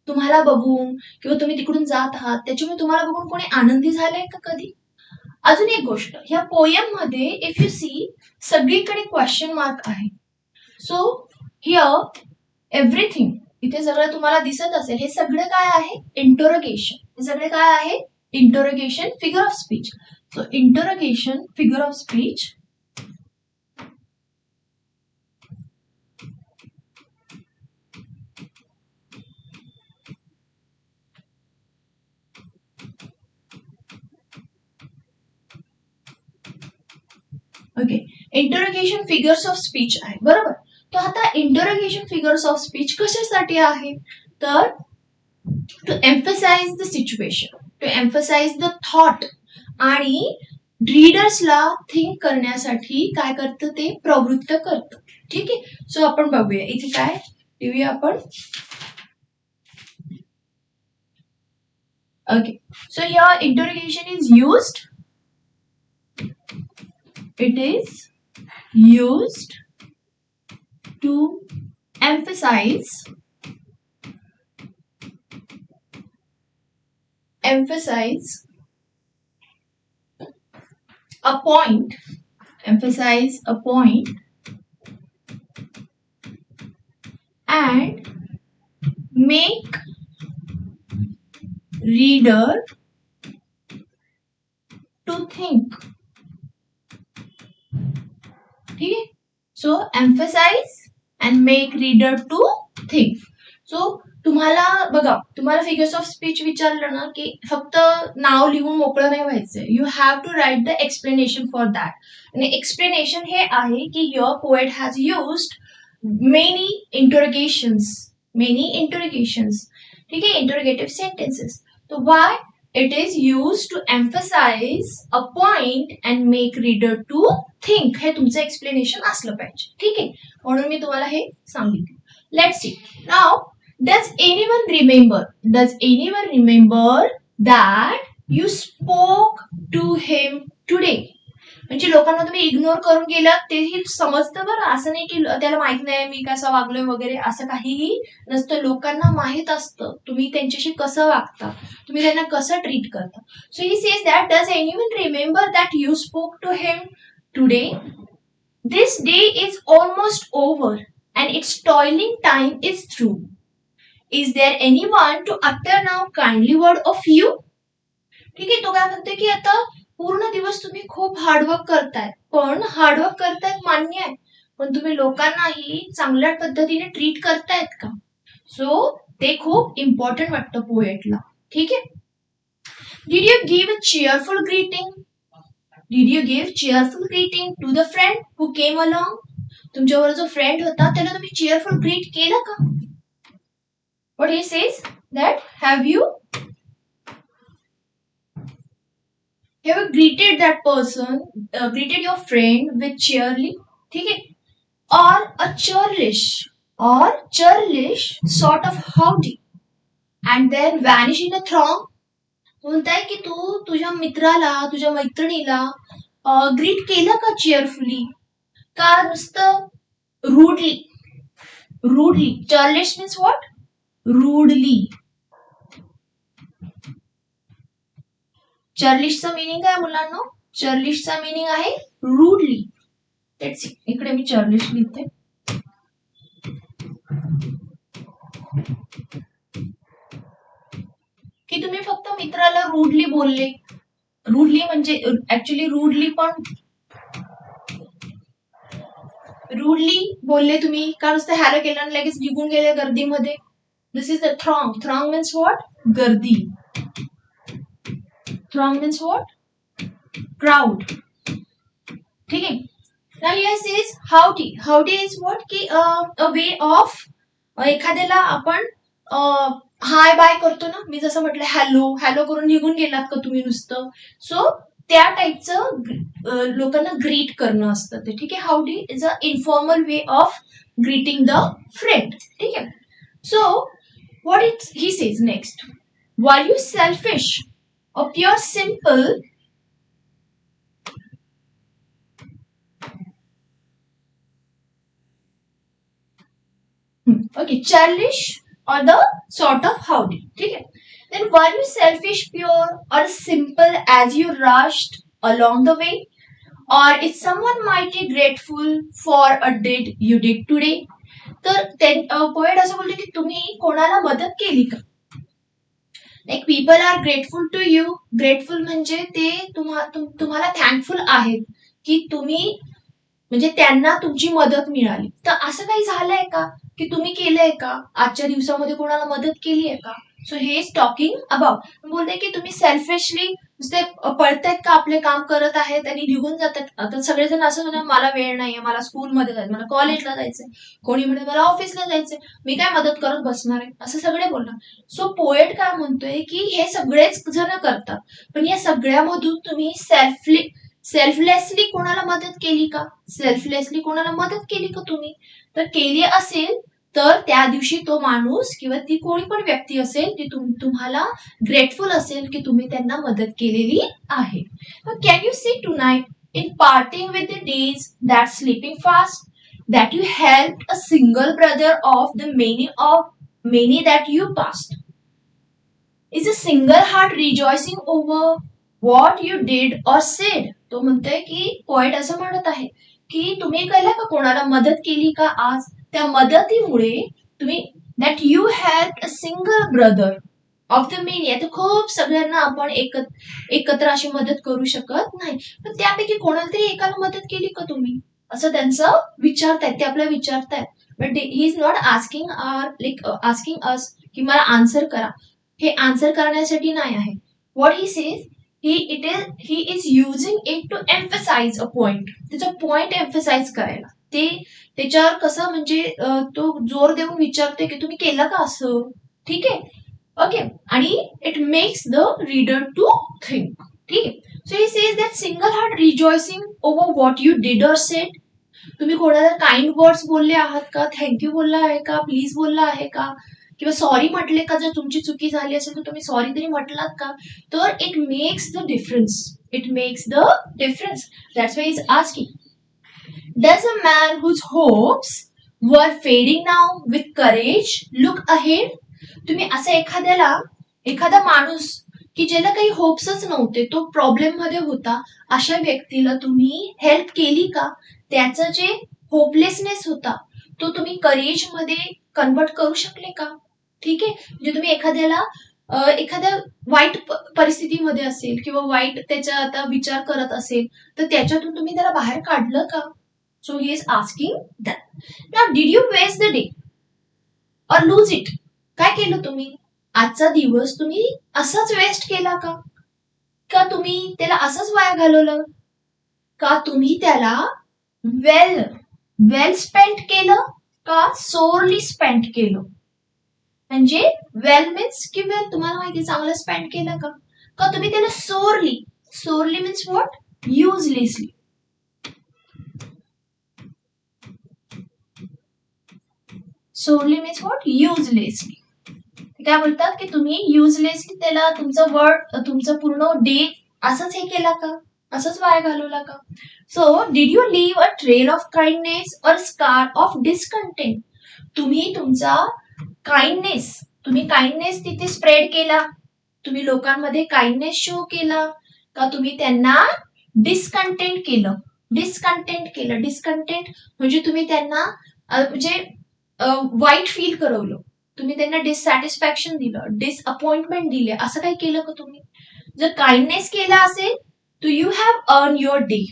तुम्हाला बघून किंवा तुम्ही तिकडून जात आहात त्याच्यामुळे तुम्हाला बघून कोणी आनंदी झालंय का कधी. अजून एक गोष्ट, ह्या पोयम मध्ये इफ यू सी सगळीकडे क्वेश्चन मार्क आहे. सो हिअर एव्हरीथिंग, इथे सगळं तुम्हाला दिसत असेल, हे सगळं काय आहे, इंटरोगेशन. हे सगळे काय आहे, interrogation figure of speech. So interrogation figure of speech okay. Interrogation figures of speech आहे, बरोबर. तो आता इंटरोगेशन फिगर्स ऑफ स्पीच कशासाठी आहे, तर to emphasise the situation, to emphasise the thought, आणि रीडर्सला थिंक करण्यासाठी काय करतं, ते प्रवृत्त करतं. ठीक आहे, सो आपण बघूया इथे काय लिहूया आपण. ओके, so here interrogation is used, it is used to emphasize a point, emphasize a point, and make reader to think. ठीक आहे, so emphasise and make reader to think. So तुम्हाला बघा, तुम्हाला फिगर्स ऑफ स्पीच विचारलं ना की फक्त नाव लिहून मोकळं नाही व्हायचंय, you have to write the explanation for that. आणि एक्सप्लेनेशन हे आहे की your poet has used many interrogations, ठीक आहे, इंटरोगेटिव्ह सेंटेन्सेस. तो why it is used to emphasize a point and make reader to think. हे तुमचं एक्सप्लेनेशन असलं पाहिजे. ठीक आहे, म्हणून मी तुम्हाला हे सांगितलं. Let's see now, does anyone remember that you spoke to him today? म्हणजे लोकांना तुम्ही इग्नोर करून गेलात तेही समजतं बरं, असं नाही की त्याला माहित नाही मी कसं वागलोय वगैरे, असं काहीही नसतं. लोकांना माहित असतं तुम्ही त्यांच्याशी कसं वागता, तुम्ही त्यांना कसं ट्रीट करता. So he says that does anyone remember that you spoke to him today? This day is almost over and it's toiling time is through. Is there anyone to utter now kindly word of you? ठीक आहे, तो काय म्हणते की आता पूर्ण दिवस तुम्ही खूप हार्डवर्क करताय, पण हार्डवर्क करतायत मान्य आहे, पण तुम्ही लोकांनाही चांगल्या पद्धतीने ट्रीट करतायत का? सो ते खूप इम्पॉर्टंट वाटतं पोएटला. ठीक आहे, did you give a cheerful greeting? Did you give cheerful greeting to the friend who came along? तुमच्यावर जो फ्रेंड होता त्याला तुम्ही चीयरफुल ग्रीट केलं का? What he says that have you greeted that person, greeted your friend with cheerily, ठीक है, or a churlish sort of howdy and then vanish in a throng. म्हणताय की तू तुझ्या मित्राला, तुझ्या मैत्रिणीला ग्रीट केलं का चीयरफुली, का नुसतं rudely? Churlish means what? Rudely. चर्लिशचा मीनिंग काय मुलांनो? चर्लिशचा मीनिंग आहे रूडली. लेट्स सी, इकडे मी चर्लिश लिहिते. की तुम्ही फक्त मित्राला रूडली बोलले. रूडली म्हणजे ऍक्च्युली रूडली बोलले तुम्ही, का नुसतं हॅलो केलं आणि लगेच निघून गेले गर्दीमध्ये. This is the throng. Throng means what? गर्दी. Throng means what? Crowd. ठीक है. Now here says howdy. Howdy is what? A way of एखाद्याला आपण हाय बाय करतो ना, मी जसं म्हटलं हॅलो हॅलो करून निघून गेलात का तुम्ही नुसतं, सो त्या टाईपचं लोकांना ग्रीट करणं असतं ते, ठीक आहे. Howdy is a informal way of greeting the friend, ठीक आहे. So what it he says next, were you selfish or pure simple, okay, childish or the sort of howdy, ठीक है. Then were you selfish, pure or simple as you rushed along the way, or is someone mighty grateful for a deed you did today. तर poet असं बोलतो की तुम्ही कोणाला मदत केली का. Like people are grateful to you. Grateful म्हणजे ते तुम्हाला थँकफुल आहेत की तुम्ही म्हणजे त्यांना तुमची मदत मिळाली. तर असं काही झालंय का की तुम्ही केलंय का आजच्या दिवसामध्ये कोणाला मदत केली आहे का. सो हे इज टॉकिंग अबाउट. बोलते की तुम्ही सेल्फिशली नुसते पळतायत का आपले काम करत आहेत आणि निघून जातात. आता सगळेजण असं म्हणतात मला वेळ नाहीये, मला स्कूलमध्ये जायचं, मला कॉलेजला जायचंय, कोणी म्हणत मला ऑफिसला जायचंय, मी काय मदत करत बसणार आहे, असं सगळे बोलणार. सो पोएट काय म्हणतोय की हे सगळेच जण करतात, पण या सगळ्यामधून तुम्ही सेल्फलेसली कोणाला मदत केली का. सेल्फलेसली कोणाला मदत केली का तुम्ही. तर केली असेल तर त्या दिवशी तो माणूस किंवा ती कोणी पण व्यक्ती असेल ती तुम्हाला ग्रेटफुल असेल की तुम्ही त्यांना मदत केलेली आहे. Can you see tonight in parting with the days that sleeping fast that you helped a single brother of the many that you passed. Is a single heart rejoicing over what you did or said. तो म्हणतोय की poet असं म्हणत आहे की तुम्ही केलं का कोणाला मदत केली का आज. त्या मदतीमुळे तुम्ही that you helped a single brother of the many. आता खूप सगळ्यांना आपण एकत्र अशी मदत करू शकत नाही, पण त्यापैकी कोणाला तरी एकाला मदत केली का तुम्ही असं त्यांचं विचारतायत, ते आपल्याला विचारतायत. But he is not asking asking us की मला आन्सर करा. हे आन्सर करण्यासाठी नाही आहे. What he says he is using it to emphasise a point. त्याचा पॉइंट एम्फसाइज करायला ते त्याच्यावर कसं म्हणजे तो जोर देऊन विचारतोय की तुम्ही केलं का असं, ठीक आहे. ओके, आणि it makes the reader to think, ठीक आहे. So he says that single heart rejoicing over what you did or said. तुम्ही कोणाला काइंड वर्ड्स बोलले आहात का, थँक्यू बोलला आहे का, प्लीज बोलला आहे का, किंवा सॉरी म्हटले का. जर तुमची चुकी झाली असेल तर तुम्ही सॉरी तरी म्हटलात का. तर it makes the difference. It makes the difference. That's why is asking, does a man whose hopes were fading now with courage look ahead. तुम्ही असं एखादा माणूस की ज्याला काही होप्सच नव्हते, तो प्रॉब्लेम मध्ये होता, अशा व्यक्तीला तुम्ही हेल्प केली का. त्याचं जे होपलेसनेस होता तो तुम्ही करेज मध्ये कन्वर्ट करू शकले का. ठीक आहे. म्हणजे तुम्ही एखाद्या वाईट परिस्थितीमध्ये असेल किंवा वाईट त्याचा आता विचार करत असेल तर त्याच्यातून तुम्ही त्याला बाहेर काढलं का. So he is asking that. Now did you waste the day or lose it. काय केलं तुम्ही आजचा दिवस, तुम्ही असाच वेस्ट केला का तुम्ही त्याला असंच वाया घालवलं का, तुम्ही त्याला वेल स्पेंट केलं का सोरली स्पेंट केलं. म्हणजे वेल मीन्स की वेल तुम्हाला माहिती चांगलं स्पेंड केलं का तुम्ही त्याला sorely means what, uselessly. Sorely means what, uselessly. काय बोलतात की तुम्ही युजलेसली त्याला तुमचं पूर्ण डे असंच हे केला का, असंच वाया घालवला का. So did you leave a trail of kindness or scar of discontent. तुम्ही तुमचा काइंडनेस तिथे स्प्रेड केला, तुम्ही लोकांमध्ये काइंडनेस शो केला का तुम्ही त्यांना डिस्कंटेंट केलं. डिस्कंटेंट म्हणजे तुम्ही त्यांना म्हणजे वाईट फील करवलं, तुम्ही त्यांना डिससॅटिस्फॅक्शन दिलं, डिसअपॉइंटमेंट दिले, असं काही केलं का तुम्ही. जर काइंडनेस केला असेल तर you have earn your day,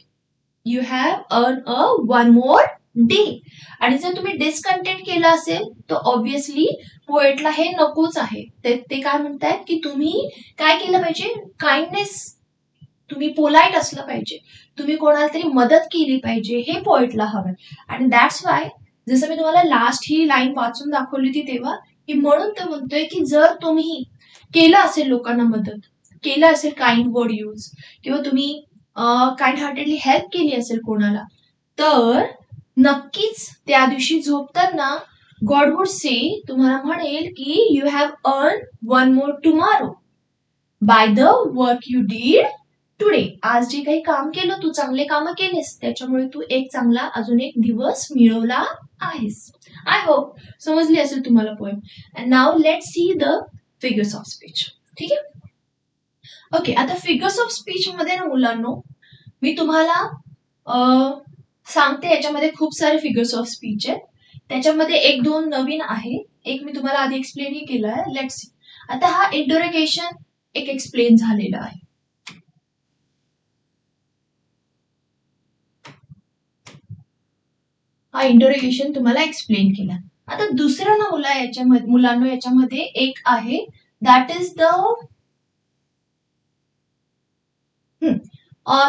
you have earn a one more day. आणि जर तुम्ही डिस्कंटेंट केलं असेल तर ऑब्व्हियसली पोएटला हे नकोच आहे. ते काय म्हणतायत की तुम्ही काय केलं पाहिजे, काइंडनेस, तुम्ही पोलाइट असलं पाहिजे, तुम्ही कोणाला तरी मदत केली पाहिजे, हे पोएटला हवंय. आणि दॅट्स वाय जसं मी तुम्हाला लास्ट ही लाईन वाचून दाखवली होती तेव्हा, की म्हणून तो म्हणतोय की जर तुम्ही केलं असेल लोकांना मदत, केलं असेल काइंड वर्ड यूज, किंवा तुम्ही काइंड हार्टेडली हेल्प केली असेल कोणाला, तर नक्कीच त्या दिवशी झोपताना गॉड वुड से, तुम्हाला म्हणेल की you have earn one more tomorrow by the work you did today. आज जे काही काम केलं, तू चांगले काम केलेस, त्याच्यामुळे तू एक चांगला अजून एक दिवस मिळवला आहेस. आय होप समजली असेल तुम्हाला poem. And now let's see the figures of speech. ठीक आहे. ओके, आता फिगर्स ऑफ स्पीच मध्ये ना मुलांनो, मी तुम्हाला सांगते, याच्यामध्ये खूप सारे फिगर्स ऑफ स्पीच आहेत. त्याच्यामध्ये एक दोन नवीन आहे, एक मी तुम्हाला आधी एक्सप्लेनही केलं आहे. Let's C. आता हा इंटरोगेशन एक एक्सप्लेन झालेला आहे. हा इंटरोगेशन तुम्हाला एक्सप्लेन केला. आता दुसरा ना मुलांनो याच्यामध्ये एक आहे, दॅट इज द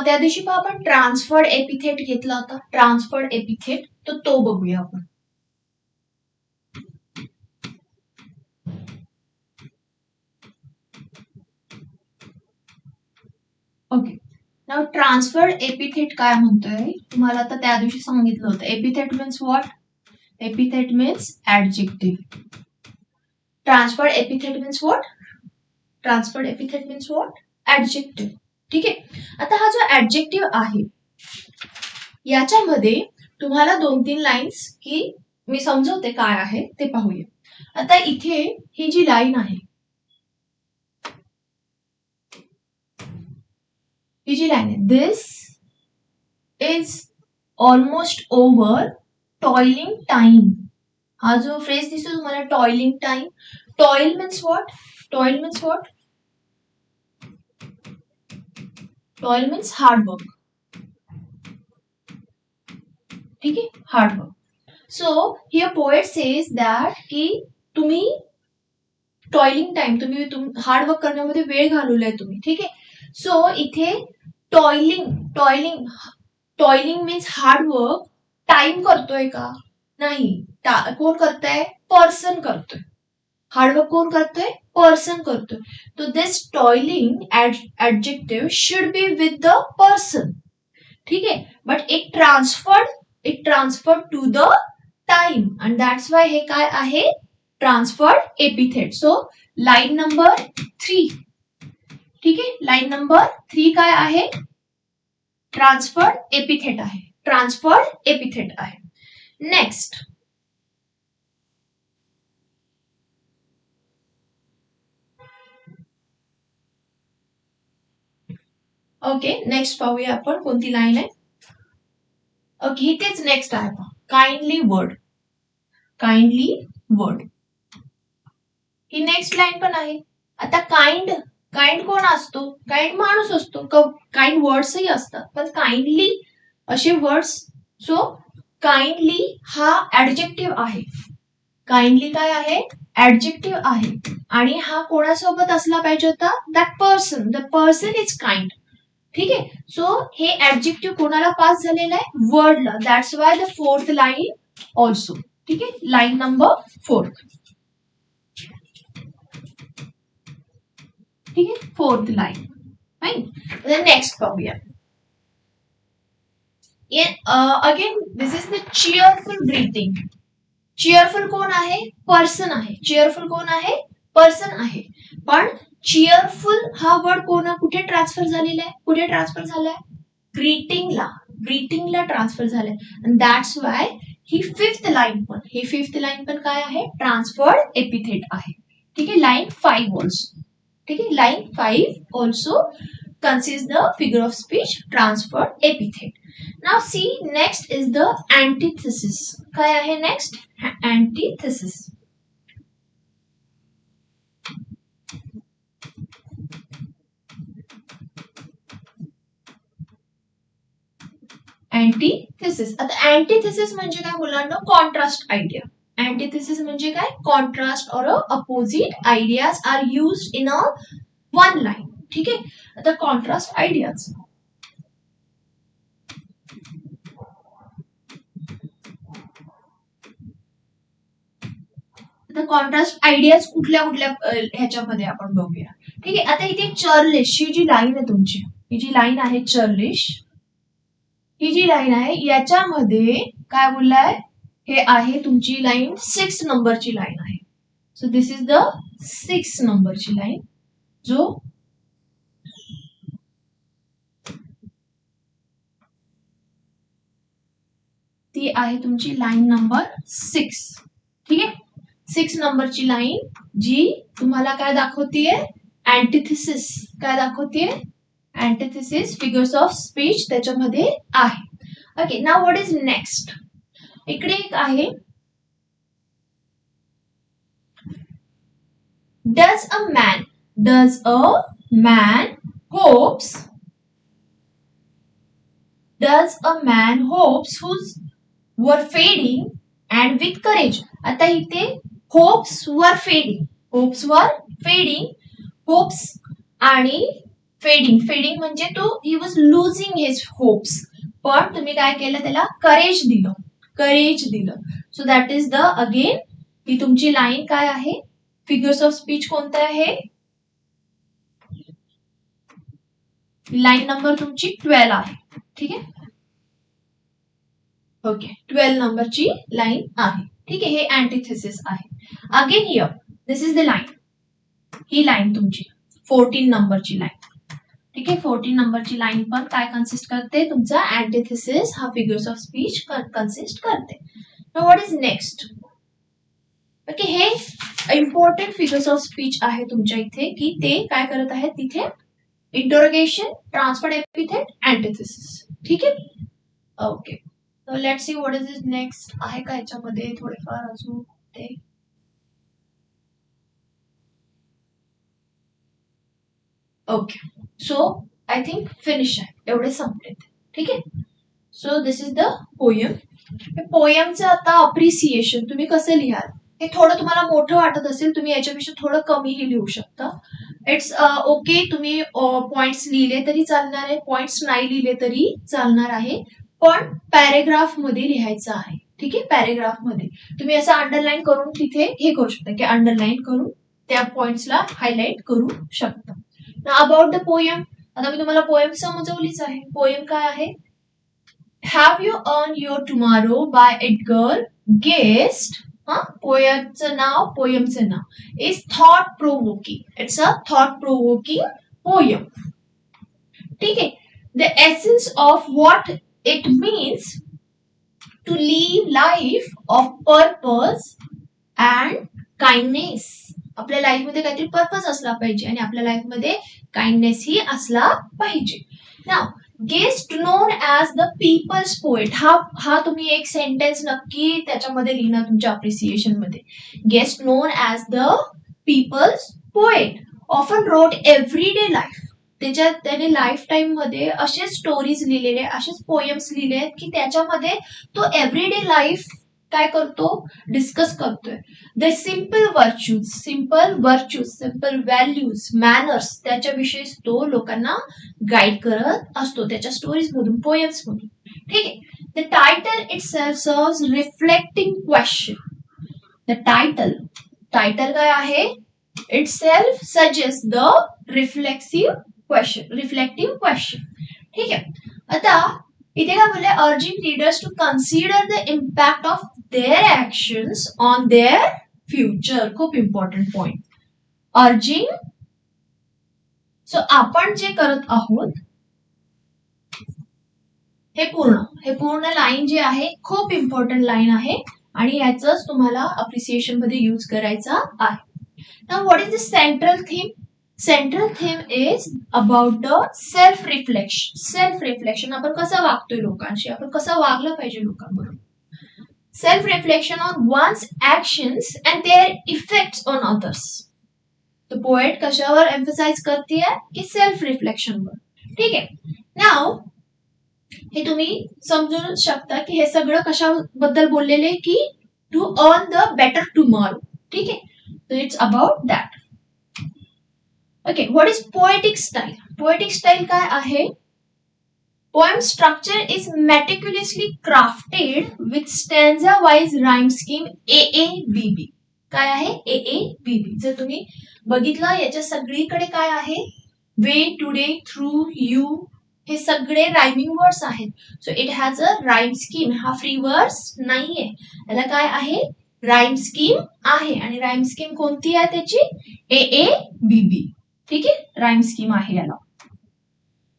त्या दिवशी पण आपण ट्रान्सफर्ड एपिथेट घेतला होता. ट्रान्सफर्ड एपिथेट, तर तो बघूया आपण. ओके, नाव ट्रान्सफर्ड एपिथेट काय म्हणतोय तुम्हाला, आता त्या दिवशी सांगितलं होतं. Epithet means what? Epithet means adjective. Transferred epithet means what? Transferred epithet means what? Adjective. ठीक आहे. आता हा जो ऍडजेक्टिव्ह आहे, याच्यामध्ये तुम्हाला 2-3 लाईन्स की मी समजवते काय आहे ते पाहूया. आता इथे ही जी लाईन आहे, ही जी लाईन आहे, this is almost over toiling time. हा जो फ्रेज दिसतो तुम्हाला, toiling time. Toil means what? Toil means what? Toil means hard work. ठीक आहे, hard work. So here poet says that की तुम्ही टॉयलिंग टाइम, तुम्ही हार्ड वर्क करण्यामध्ये वेळ घालवलाय तुम्ही. ठीक आहे. सो इथे toiling means hard work. Time करतोय का? नाही. कोण करताय? पर्सन करतोय. हार्डवर्क कोण करतोय? पर्सन करतोय. तो this toiling adjective should be with the person. ठीक आहे. But it transferred to the time, and that's why हे काय आहे? Transferred epithet. So line number 3. ठीक आहे. लाईन नंबर 3 काय आहे? ट्रान्सफर्ड एपिथेट आहे. ट्रान्सफर्ड एपिथेट आहे. नेक्स्ट, ओके, नेक्स्ट पाहूया आपण कोणती लाईन आहे. ओके, इथेच नेक्स्ट आहे पहा, काइंडली वर्ड. काइंडली वर्ड ही नेक्स्ट लाईन पण आहे. आता काइंड कोण असतो? काइंड माणूस असतो. काइंड वर्ड्सही असतात, पण काइंडली असे वर्ड्स. सो काइंडली हा ऍडजेक्टिव्ह आहे. काइंडली काय आहे? ऍडजेक्टिव्ह आहे. आणि हा कोणासोबत असला पाहिजे होता? That person. The person is kind. ठीक आहे. सो हे ऍडजेक्टिव्ह कोणाला पास झालेलं आहे? वर्डला. That's why the 4th line also. ठीक आहे. Line number 4. ठीक आहे, 4th लाईन. फाईन. नेक्स्ट पाहूया. Again this is the cheerful greeting. Cheerful कोण आहे? पर्सन आहे. चीअरफुल कोण आहे? पर्सन आहे. पण चीअरफुल हा वर्ड कुठे ट्रान्सफर झालेला आहे? कुठे ट्रान्सफर झालाय? ग्रीटिंगला ट्रान्सफर झालाय. That's why he 5th line पण, ही 5th लाईन पण काय आहे? ट्रान्सफर्ड एपिथेट आहे. ठीक आहे. Line 5 also. ठीक आहे. Line 5 also consists the figure of speech transferred epithet. Now see, next is the antithesis. काय आहे next? Antithesis. अँटीथेसिस. आता अँटीथेसिस म्हणजे काय मुलांना? Contrast idea. अँटीथेसिस म्हणजे काय? Contrast or opposite ideas are used in a one line. ठीक आहे. आता कॉन्ट्रास्ट आयडियाज. आता कॉन्ट्रास्ट आयडियाज कुठल्या कुठल्या ह्याच्यामध्ये आपण बघूया. ठीक आहे. आता इथे चर्लिश ही जी लाईन आहे तुमची, ही जी लाईन आहे चर्लिश, ही जी लाईन आहे याच्यामध्ये काय बोललाय, हे आहे तुमची लाईन 6 नंबरची लाईन आहे. सो दिस इज द 6 नंबरची लाईन, जो ती आहे तुमची लाईन नंबर 6. ठीक आहे. 6 नंबरची लाईन जी तुम्हाला काय दाखवतीये, अँटिथेसिस. काय दाखवतीये, अँटिथेसिस फिगर्स ऑफ स्पीच त्याच्यामध्ये आहे. Okay, now what is next. इकडे एक आहे, does a man hopes whose were fading and with courage. आता इथे होप्स वर फेडिंग, होप्स आणि फेडिंग म्हणजे तो he was losing his hopes, पण तुम्ही काय केलं, त्याला करेज दिलं. So that is the again ही तुमची लाईन काय आहे, फिगर्स ऑफ स्पीच कोणतं आहे, लाईन नंबर तुमची 12 आहे. ठीक आहे. ओके, 12 नंबरची लाईन आहे. ठीक आहे. हे अँटिथेसिस आहे. Again here this is the line, he line तुमची 14 नंबरची लाईन. ठीक आहे. 14 नंबरची लाईन पण काय कन्सिस्ट करते, तुमचा अँटिथेसिस हा फिगर्स ऑफ स्पीच कन्सिस्ट करते. Now what is next. Okay, हे इम्पॉर्टंट फिगर्स ऑफ स्पीच आहे तुमच्या इथे, की ते काय करत आहेत तिथे, इंटरोगेशन, ट्रान्सफर्ड एपिथेट, अँटिथेसिस. ठीक आहे. Okay, so let's see what is this next. आहे का याच्यामध्ये थोडेफार अजून ते. Okay, so I think finish आहे, एवढे संपलेत. ठीक आहे. So this is the poem. पोयमचं आता अप्रिसिएशन तुम्ही कसं लिहाल, हे थोडं तुम्हाला मोठं वाटत असेल, तुम्ही याच्यापेक्षा थोडं कमीही लिहू शकता. इट्स ओके, तुम्ही पॉइंट्स लिहिले तरी चालणार आहे, पॉइंट्स नाही लिहिले तरी चालणार आहे, पण पॅरेग्राफ मध्ये लिहायचं आहे. ठीक आहे. पॅरेग्राफ मध्ये तुम्ही असं अंडरलाईन करून तिथे हे करू शकता, की अंडरलाईन करून त्या पॉइंट्सला हायलाइट करू शकता. अबाउट द पोयम, आता मी तुम्हाला पोयम समजवलीच आहे. पोयम काय आहे, have you earn your tomorrow by Edgar Guest. पोयमचं नाव is thought provoking. It's a thought provoking poem. ठीक आहे. The essence of what it means to live life of purpose and kindness. आपल्या life मध्ये काहीतरी purpose असला पाहिजे आणि आपल्या लाईफ मध्ये काइंडनेस ही असला पाहिजे. Now Guest known as the people's poet. हा तुम्ही एक सेंटेन्स नक्की त्याच्यामध्ये लिहिणार तुमच्या अप्रिसिएशन मध्ये. Guest known as the people's poet often wrote everyday life. त्याने लाईफ टाइम मध्ये असे स्टोरीज लिहिलेले, असेच पोएम्स लिहिले आहेत की त्याच्यामध्ये तो एव्हरीडे लाईफ काय करतो, डिस्कस करतोय. The simple virtues, simple values, manners, त्याच्याविषयी तो लोकांना गाईड करत असतो त्याच्या स्टोरीज मधून, पोएम्स मधून. ठीक आहे. The title itself serves reflecting question. The title काय आहे, itself suggest the reflective question. ठीक आहे. आता इथे काय बोलले, urging readers to consider the impact of their actions on their future. खूप इम्पॉर्टंट पॉइंट, अर्जिंग. सो आपण जे करत आहोत हे पूर्ण लाईन जे आहे खूप इम्पॉर्टंट लाईन आहे आणि याच तुम्हाला अप्रिसिएशन मध्ये यूज करायचा आहे. Now what is the central theme. Central theme is about the self reflection. आपण कसं वागतोय लोकांशी, आपण कसं वागलं पाहिजे लोकांबरोबर. Self reflection on one's actions and their effects on others. The poet कशावर एम्फसाइज करतेय, की सेल्फ रिफ्लेक्शनवर. ठीक आहे. नाउ हे तुम्ही समजून शकता की हे सगळं कशाबद्दल बोललेले, की to earn the better tomorrow. ठीक आहे. So it's about that. Okay, what is poetic style. Poetic style काय आहे, poem structure is meticulously crafted with stanza wise rhyme scheme AABB. काय आहे AABB. जर तुम्ही बघितलं याच्या सगळीकडे काय आहे वे, टुडे, थ्रू, यू, हे सगळे रायमिंग वर्ड्स आहेत. So it has a rhyme scheme. हा फ्री वर्ड्स नाहीये, याला काय आहे राईम स्कीम आहे. आणि राईम स्कीम कोणती आहे त्याची AABB. ठीक आहे, राईम स्कीम आहे याला.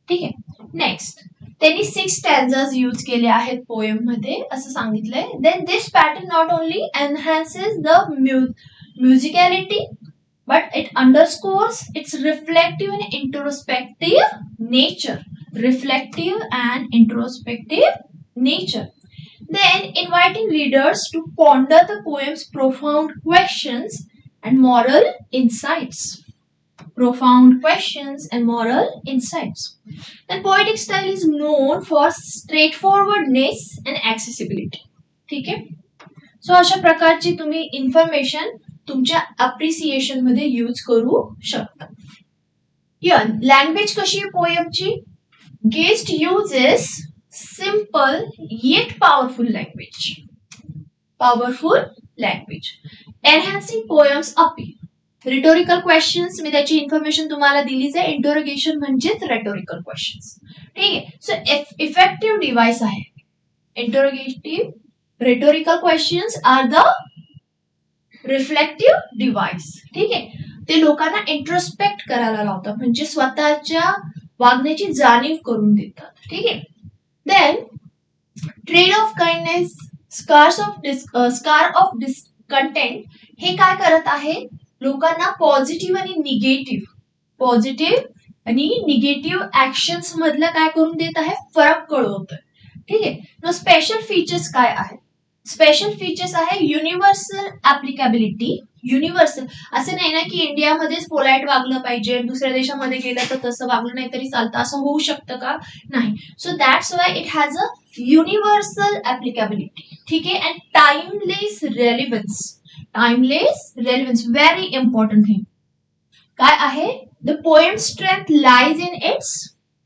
ठीक आहे, नेक्स्ट त्यांनी 6 स्टॅन्झाज यूज केले आहेत पोएम मध्ये असं सांगितलंय. Then this pattern not only enhances the musicality but it underscores its reflective and introspective nature. Reflective and introspective nature. Then inviting readers to ponder the poem's profound questions and moral insights. Profound questions and moral insights. Then poetic style is known for straightforwardness and accessibility. ठीक आहे, so अशा प्रकारची तुम्ही information तुमच्या appreciation मध्ये use करू शकता. Language कशी आहे पोएमची? Guest uses simple yet powerful language. Powerful language enhancing poem's appeal. Rhetorical questions, मी त्याची इन्फॉर्मेशन तुम्हाला दिलीच आहे. इंटरोगेशन म्हणजेच रेटोरिकल क्वेश्चन्स. ठीक आहे, सो इफेक्टिव्ह डिव्हाइस आहे. Interrogative, rhetorical questions are the reflective device. ठीक आहे, ते लोकांना इंट्रोस्पेक्ट करायला लावतात, म्हणजे स्वतःच्या वागण्याची जाणीव करून देतात. ठीक आहे. Then trade of kindness, scar of discontent, हे काय करत आहे लोकांना पॉझिटिव्ह आणि निगेटिव्ह ऍक्शन्स मधलं काय करून देत आहे फरक कळवतोय. ठीक आहे, मग स्पेशल फीचर्स काय आहेत? स्पेशल फीचर्स आहे युनिव्हर्सल ऍप्लिकेबिलिटी. युनिव्हर्सल असं नाही ना की इंडियामध्येच पोलाइट वागलं पाहिजे, दुसऱ्या देशामध्ये गेलं तर तसं वागलं नाही तरी चालतं, असं होऊ शकतं का? नाही. So that's why it has a universal applicability. ठीक आहे, and timeless relevance. Timeless relevance, very important thing. काय आहे? The poem strength lies in its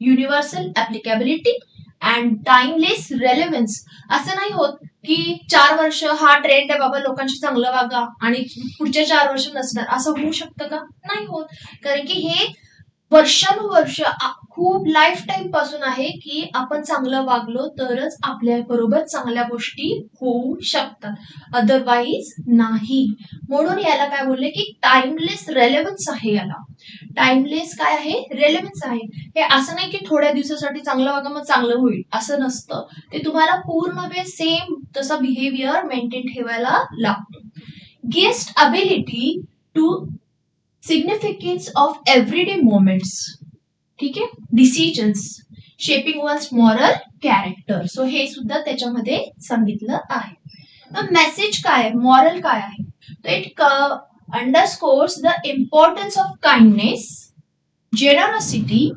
universal applicability and timeless relevance. असं नाही होत की 4 वर्ष हा ट्रेंड आहे बाबा लोकांशी चांगलं वागा आणि पुढच्या 4 वर्ष नसणार, असं होऊ शकतं का? नाही होत, कारण की हे वर्षानुवर्ष खूप लाईफ टाईम पासून आहे की आपण चांगलं वागलो तरच आपल्या बरोबर चांगल्या गोष्टी होऊ शकतात, अदरवाईज नाही. म्हणून याला काय बोलले की टाइमलेस रेलेव्हन्स आहे. याला टाइमलेस काय आहे? रेलेव्हन्स आहे. हे असं नाही की थोड्या दिवसासाठी चांगलं वागा मग चांगलं होईल, असं नसतं. ते तुम्हाला पूर्ण वेळ सेम तसा बिहेवियर मेंटेन ठेवायला लागतो. Guest ability to significance of everyday moments. ठीक आहे, decisions shaping one's moral character. So हे सुद्धा त्याच्यामध्ये सांगितलं आहे. मेसेज काय, मॉरल काय आहे? तर it underscores the importance of kindness, generosity,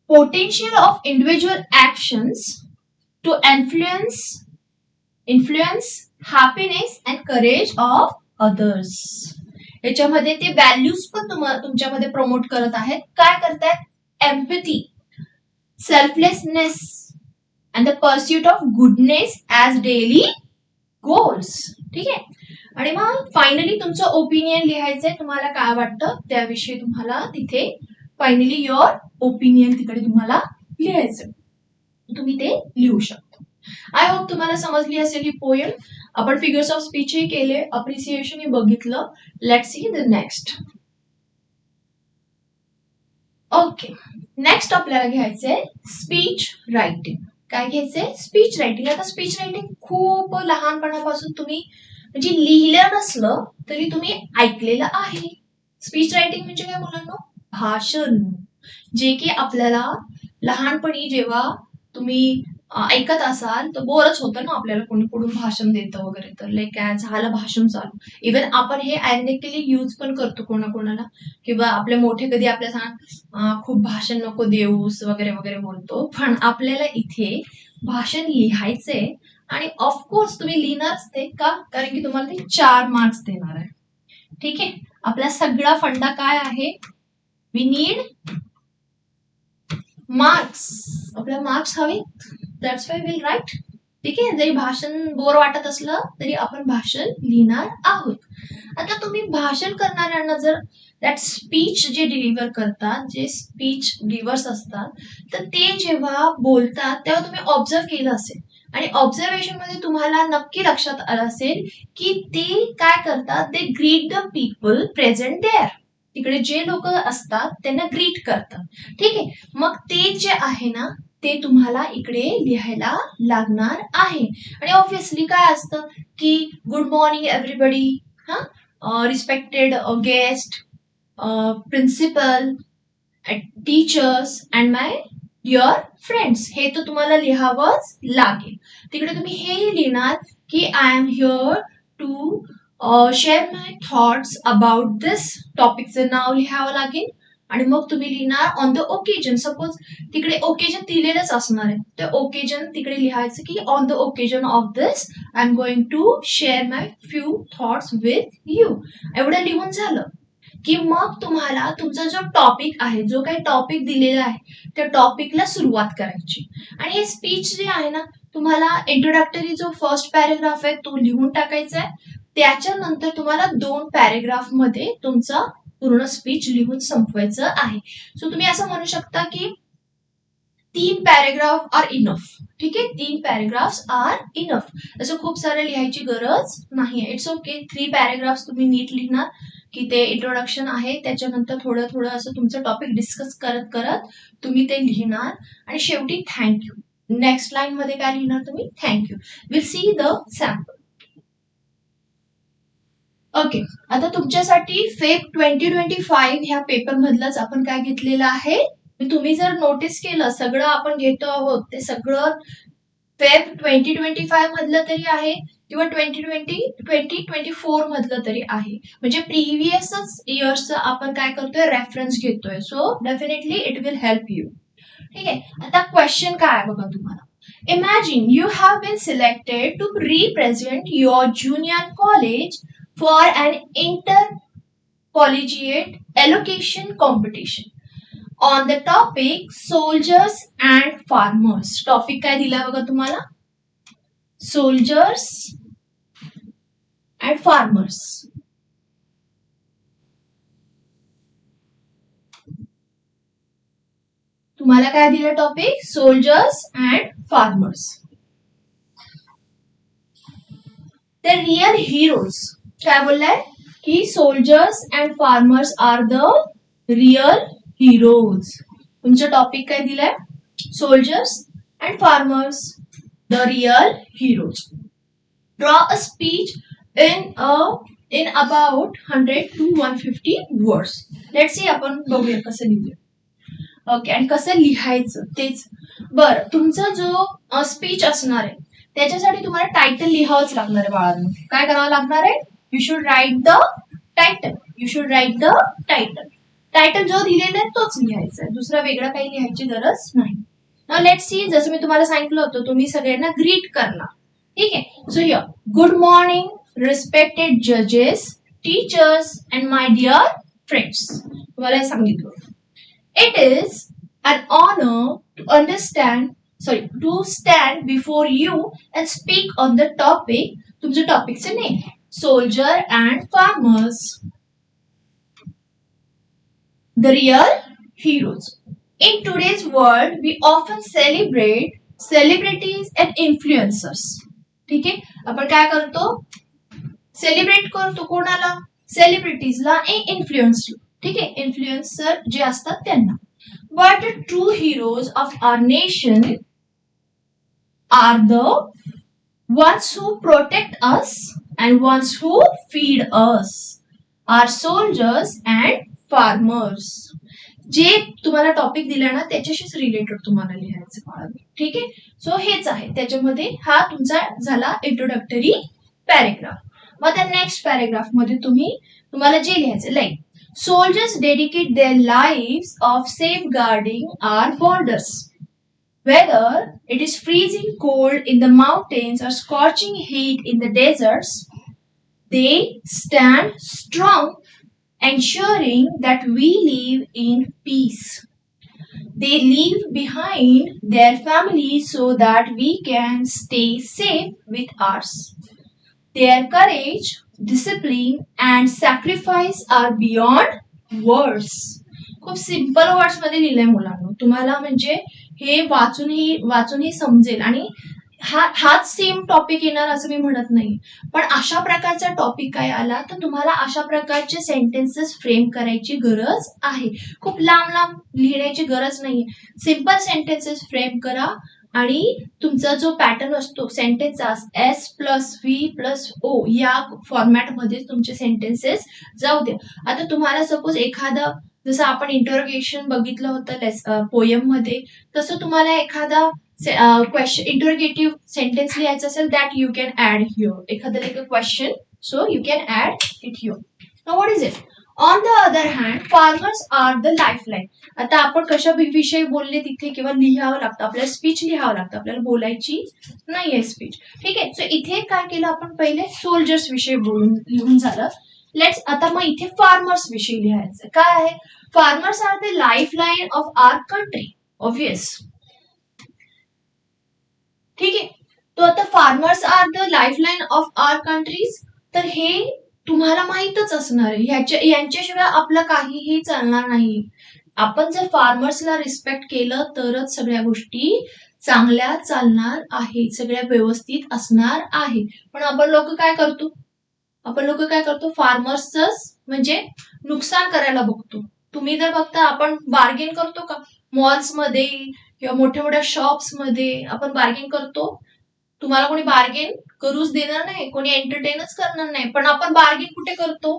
potential of individual actions to influence happiness and courage of others. याच्यामध्ये ते व्हॅल्यूज पण तुमच्यामध्ये प्रमोट करत आहेत. काय करतायत? Empathy, selflessness and the pursuit of goodness as daily goals. ठीक आहे, आणि मग फायनली तुमचं ओपिनियन लिहायचंय. तुम्हाला काय वाटतं त्याविषयी तुम्हाला तिथे फायनली युअर ओपिनियन तिकडे तुम्हाला लिहायचं, तुम्ही ते लिहू शकता. आय होप तुम्हाला समजली असेल ही पोएम. आपण फिगर्स ऑफ स्पीच ही केले, अप्रिसिएशन ही बघितलं. Let's see the next. Okay, next आपल्याला घ्यायचंय स्पीच रायटिंग. काय घ्यायचंय? Speech writing. आता स्पीच रायटिंग खूप लहानपणापासून तुम्ही म्हणजे लिहिलं नसलं तरी तुम्ही ऐकलेलं आहे. स्पीच रायटिंग म्हणजे काय मुलांनो? भाषण. जे की आपल्याला लहानपणी जेव्हा तुम्ही ऐकत असाल तर बोरच होतं ना आपल्याला, कोणी पुढून भाषण देतं वगैरे, तर लाईक काय झालं भाषण चालू. इव्हन आपण हे आयरनिकली यूज पण करतो कोणाकोणाला, किंवा आपले मोठे कधी आपल्या सांग खूप भाषण नको देऊस वगैरे वगैरे बोलतो. पण आपल्याला इथे भाषण लिहायचंय आणि ऑफकोर्स तुम्ही लिहिणारच ते. का? कारण की तुम्हाला ते 4 मार्क्स देणार आहे. ठीक आहे, आपला सगळा फंडा काय आहे? We need marks. आपल्याला मार्क्स हवे, दॅट्स वाय विल राईट. ठीक आहे. जरी भाषण बोर वाटत असलं तरी आपण भाषण लिहिणार आहोत. आता तुम्ही भाषण करणाऱ्यांना जर दॅट स्पीच जे डिलिव्हर करतात, जे स्पीच गिव्हर्स असतात, तर ते जेव्हा बोलतात तेव्हा तुम्ही ऑब्झर्व केलं असेल आणि ऑब्झर्वेशन मध्ये तुम्हाला नक्की लक्षात आलं असेल की ते काय करतात, they greet the people present there. तिकडे जे लोक असतात त्यांना ग्रीट करतात. ठीक आहे. मग ते जे आहे ना ते तुम्हाला इकडे लिहायला लागणार आहे. आणि ऑब्व्हियसली काय असतं की good morning everybody, respected guest, principal, teachers and my dear friends, हे तर तुम्हाला लिहावंच लागेल. तिकडे तुम्ही हे लिहिणार की I am here to share my thoughts about this, टॉपिकचं नाव लिहावं लागेल. आणि मग तुम्ही लिहिणार ऑन द ओकेजन. सपोज तिकडे ओकेजन दिलेलंच असणार आहे, तर ओकेजन तिकडे लिहायचं की on the occasion of this I am going to share my few thoughts with you. एवढं लिहून झालं की मग तुम्हाला तुमचा जो टॉपिक आहे, जो काही टॉपिक दिलेला आहे त्या टॉपिकला सुरुवात करायची. आणि हे स्पीच जे आहे ना, तुम्हाला इंट्रोडक्टरी जो फर्स्ट पॅरेग्राफ आहे तो लिहून टाकायचा आहे. त्याच्यानंतर तुम्हाला 2 पॅरेग्राफ मध्ये तुमचा पूर्ण स्पीच लिहून संपवायचं आहे. सो तुम्ही असं म्हणू शकता की 3 पॅरेग्राफ आर इनफ. ठीक आहे, 3 पॅरेग्राफ्स आर इनफ. असं खूप सारं लिहायची गरज नाहीये. It's okay. 3 पॅरेग्राफ्स तुम्ही नीट लिहिणार की ते इंट्रोडक्शन आहे, त्याच्यानंतर थोडं थोडं असं तुमचं टॉपिक डिस्कस करत करत तुम्ही ते लिहिणार. आणि शेवटी थँक्यू. नेक्स्ट लाईन मध्ये काय लिहिणार तुम्ही, thank you. Will see the sample. Okay. आता तुमच्यासाठी फेब 2025 ह्या पेपर मधलंच आपण काय घेतलेलं आहे, तुम्ही जर नोटीस केलं सगळं आपण घेतो आहोत ते सगळं फेब 2025 मधलं तरी आहे किंवा 2024 मधलं तरी आहे. म्हणजे प्रिव्हियसच इयर्सचं आपण काय करतोय, रेफरन्स घेतोय. So definitely it will help you. ठीक आहे. आता क्वेश्चन काय आहे बघा तुम्हाला. Imagine you have been selected to represent your junior college for an intercollegiate allocation competition on the topic soldiers and farmers. Topic काय दिला बघा तुम्हाला, soldiers and farmers. तुम्हाला काय दिलं topic, soldiers and farmers. The real heroes काय बोललाय की soldiers and farmers are the real heroes. तुमचं टॉपिक काय दिलाय, soldiers and farmers, the real heroes. Draw a speech in about 100 to 150 words. Let's see आपण बघूया कसं लिहूया. ओके. आणि कसं लिहायचं तेच. बरं, तुमचा जो स्पीच असणार आहे त्याच्यासाठी तुम्हाला टायटल लिहावंच लागणार आहे बाळांनो. काय करावं लागणार आहे, you should write the title. You should write the title. Title जो दिलेला आहे तोच लिहायचा आहे, दुसरा वेगळा काही लिहायची गरज नाही. नाउ लेट्स सी, जसं मी तुम्हाला सांगितलं होतं तुम्ही सगळ्यांना ग्रीट करणार. ठीक आहे. So here, good morning respected जजेस, teachers and my dear friends. तुम्हाला हे सांगितलं. It is an honor to stand before you and speak on the topic. तुमच्या टॉपिकचे name, soldier and farmers, the real heroes. In today's world, we often celebrate celebrities and influencers. ठीक आहे. आपण काय करतो, celebrate करतो कोणाला, सेलिब्रिटीजला आणि इन्फ्लुएन्सला. ठीक आहे, इन्फ्लुएन्सर जे असतात त्यांना. But the true heroes of our nation are the ones who protect us and ones who feed us, are soldiers and farmers. जे तुम्हाला टॉपिक दिला ना त्याच्याशीच रिलेटेड तुम्हाला लिहायचं बाळांनो. ठीक आहे. सो हेच आहे त्याच्यामध्ये. हा तुमचा झाला इंट्रोडक्टरी पॅरेग्राफ. मग त्या नेक्स्ट पॅरेग्राफ मध्ये तुम्हाला जे लिहायचं, like soldiers dedicate their lives of safeguarding our borders. Whether it is freezing cold in the mountains or scorching heat in the deserts, they stand strong, ensuring that we live in peace. They leave behind their families so that we can stay safe with ours. Their courage, discipline and sacrifice are beyond words. खूप simple words मध्ये लिहिलंय मुलांना. तुम्हाला म्हणजे हे वाचूनही समजेल आणि हाच सेम टॉपिक येणार असं मी म्हणत नाही, पण अशा प्रकारचा टॉपिक काय आला तर तुम्हाला अशा प्रकारचे सेंटेन्सेस फ्रेम करायची गरज आहे. खूप लांब लांब लिहिण्याची गरज नाहीये. सिंपल सेंटेन्सेस फ्रेम करा आणि तुमचा जो पॅटर्न असतो सेंटेन्सचा S plus V plus O या फॉर्मॅटमध्ये तुमचे सेंटेन्सेस जाऊ द्या. आता तुम्हाला सपोज एखादा जसं आपण इंटरोगेशन बघितलं होतं पोयम मध्ये, तसं तुम्हाला एखादा क्वेश्चन इंटरोगेटिव्ह सेंटेन्स लिहायचं असेल that you can add here. एखादं like a question, so you can add it here. Now what is it? On the other hand farmers are the lifeline. आता आपण कशा विषयी बोलले तिथे किंवा लिहावं लागतं, आपल्याला स्पीच लिहावं लागतं, आपल्याला बोलायची नाहीये स्पीच. ठीक आहे. सो इथे काय केलं आपण, पहिले सोल्जर्स विषयी लिहून झालं. लेट्स आता मग इथे फार्मर्स विषयी लिहायचं. काय आहे? Farmers are the lifeline of our country. Obvious. ठीक आहे. तो आता farmers are the lifeline of our countries, तर हे तुम्हाला माहीतच असणार आहे. यांच्याशिवाय आपलं काहीही चालणार नाही. आपण जर फार्मर्सला रिस्पेक्ट केलं तरच सगळ्या गोष्टी चांगल्या चालणार आहेत, सगळ्या व्यवस्थित असणार आहे. पण आपण लोक काय करतो, फार्मर्सच म्हणजे नुकसान करायला बघतो. तुम्ही जर बघता आपण बार्गेन करतो का मॉल्स मध्ये किंवा मोठ्या मोठ्या शॉप्स मध्ये आपण बार्गेन करतो? तुम्हाला कोणी बार्गेन करूच देणार नाही, कोणी एंटरटेनच करणार नाही. पण आपण बार्गेन कुठे करतो?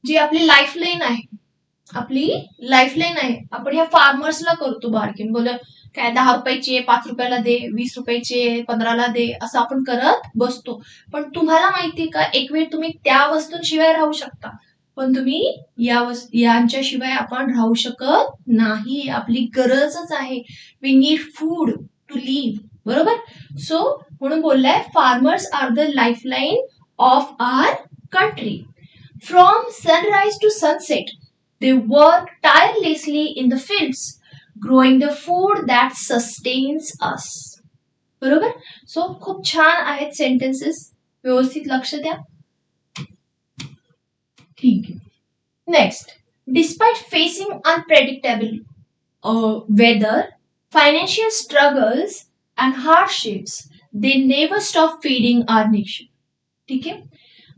जी आपली लाईफलाईन आहे, आपण ह्या फार्मर्सला करतो बार्गेन. बोल काय 10 रुपयाचे 5 रुपयाला दे, 20 रुपयाचे 15ला दे, असं आपण करत बसतो. पण तुम्हाला माहितीये का, एक वेळ तुम्ही त्या वस्तूंशिवाय राहू शकता, पण तुम्ही यांच्याशिवाय आपण राहू शकत नाही. आपली गरजच आहे. We need food to live. बरोबर. सो म्हणून बोललाय farmers are the lifeline of our country. From sunrise to sunset they work tirelessly in the fields, growing the food that sustains us. बरोबर. सो खूप छान आहेत सेंटेन्सेस, व्यवस्थित लक्ष द्या. ठीक आहे. Next. Despite facing unpredictable weather, financial struggles and hardships, they never stop feeding our nation. ठीक आहे.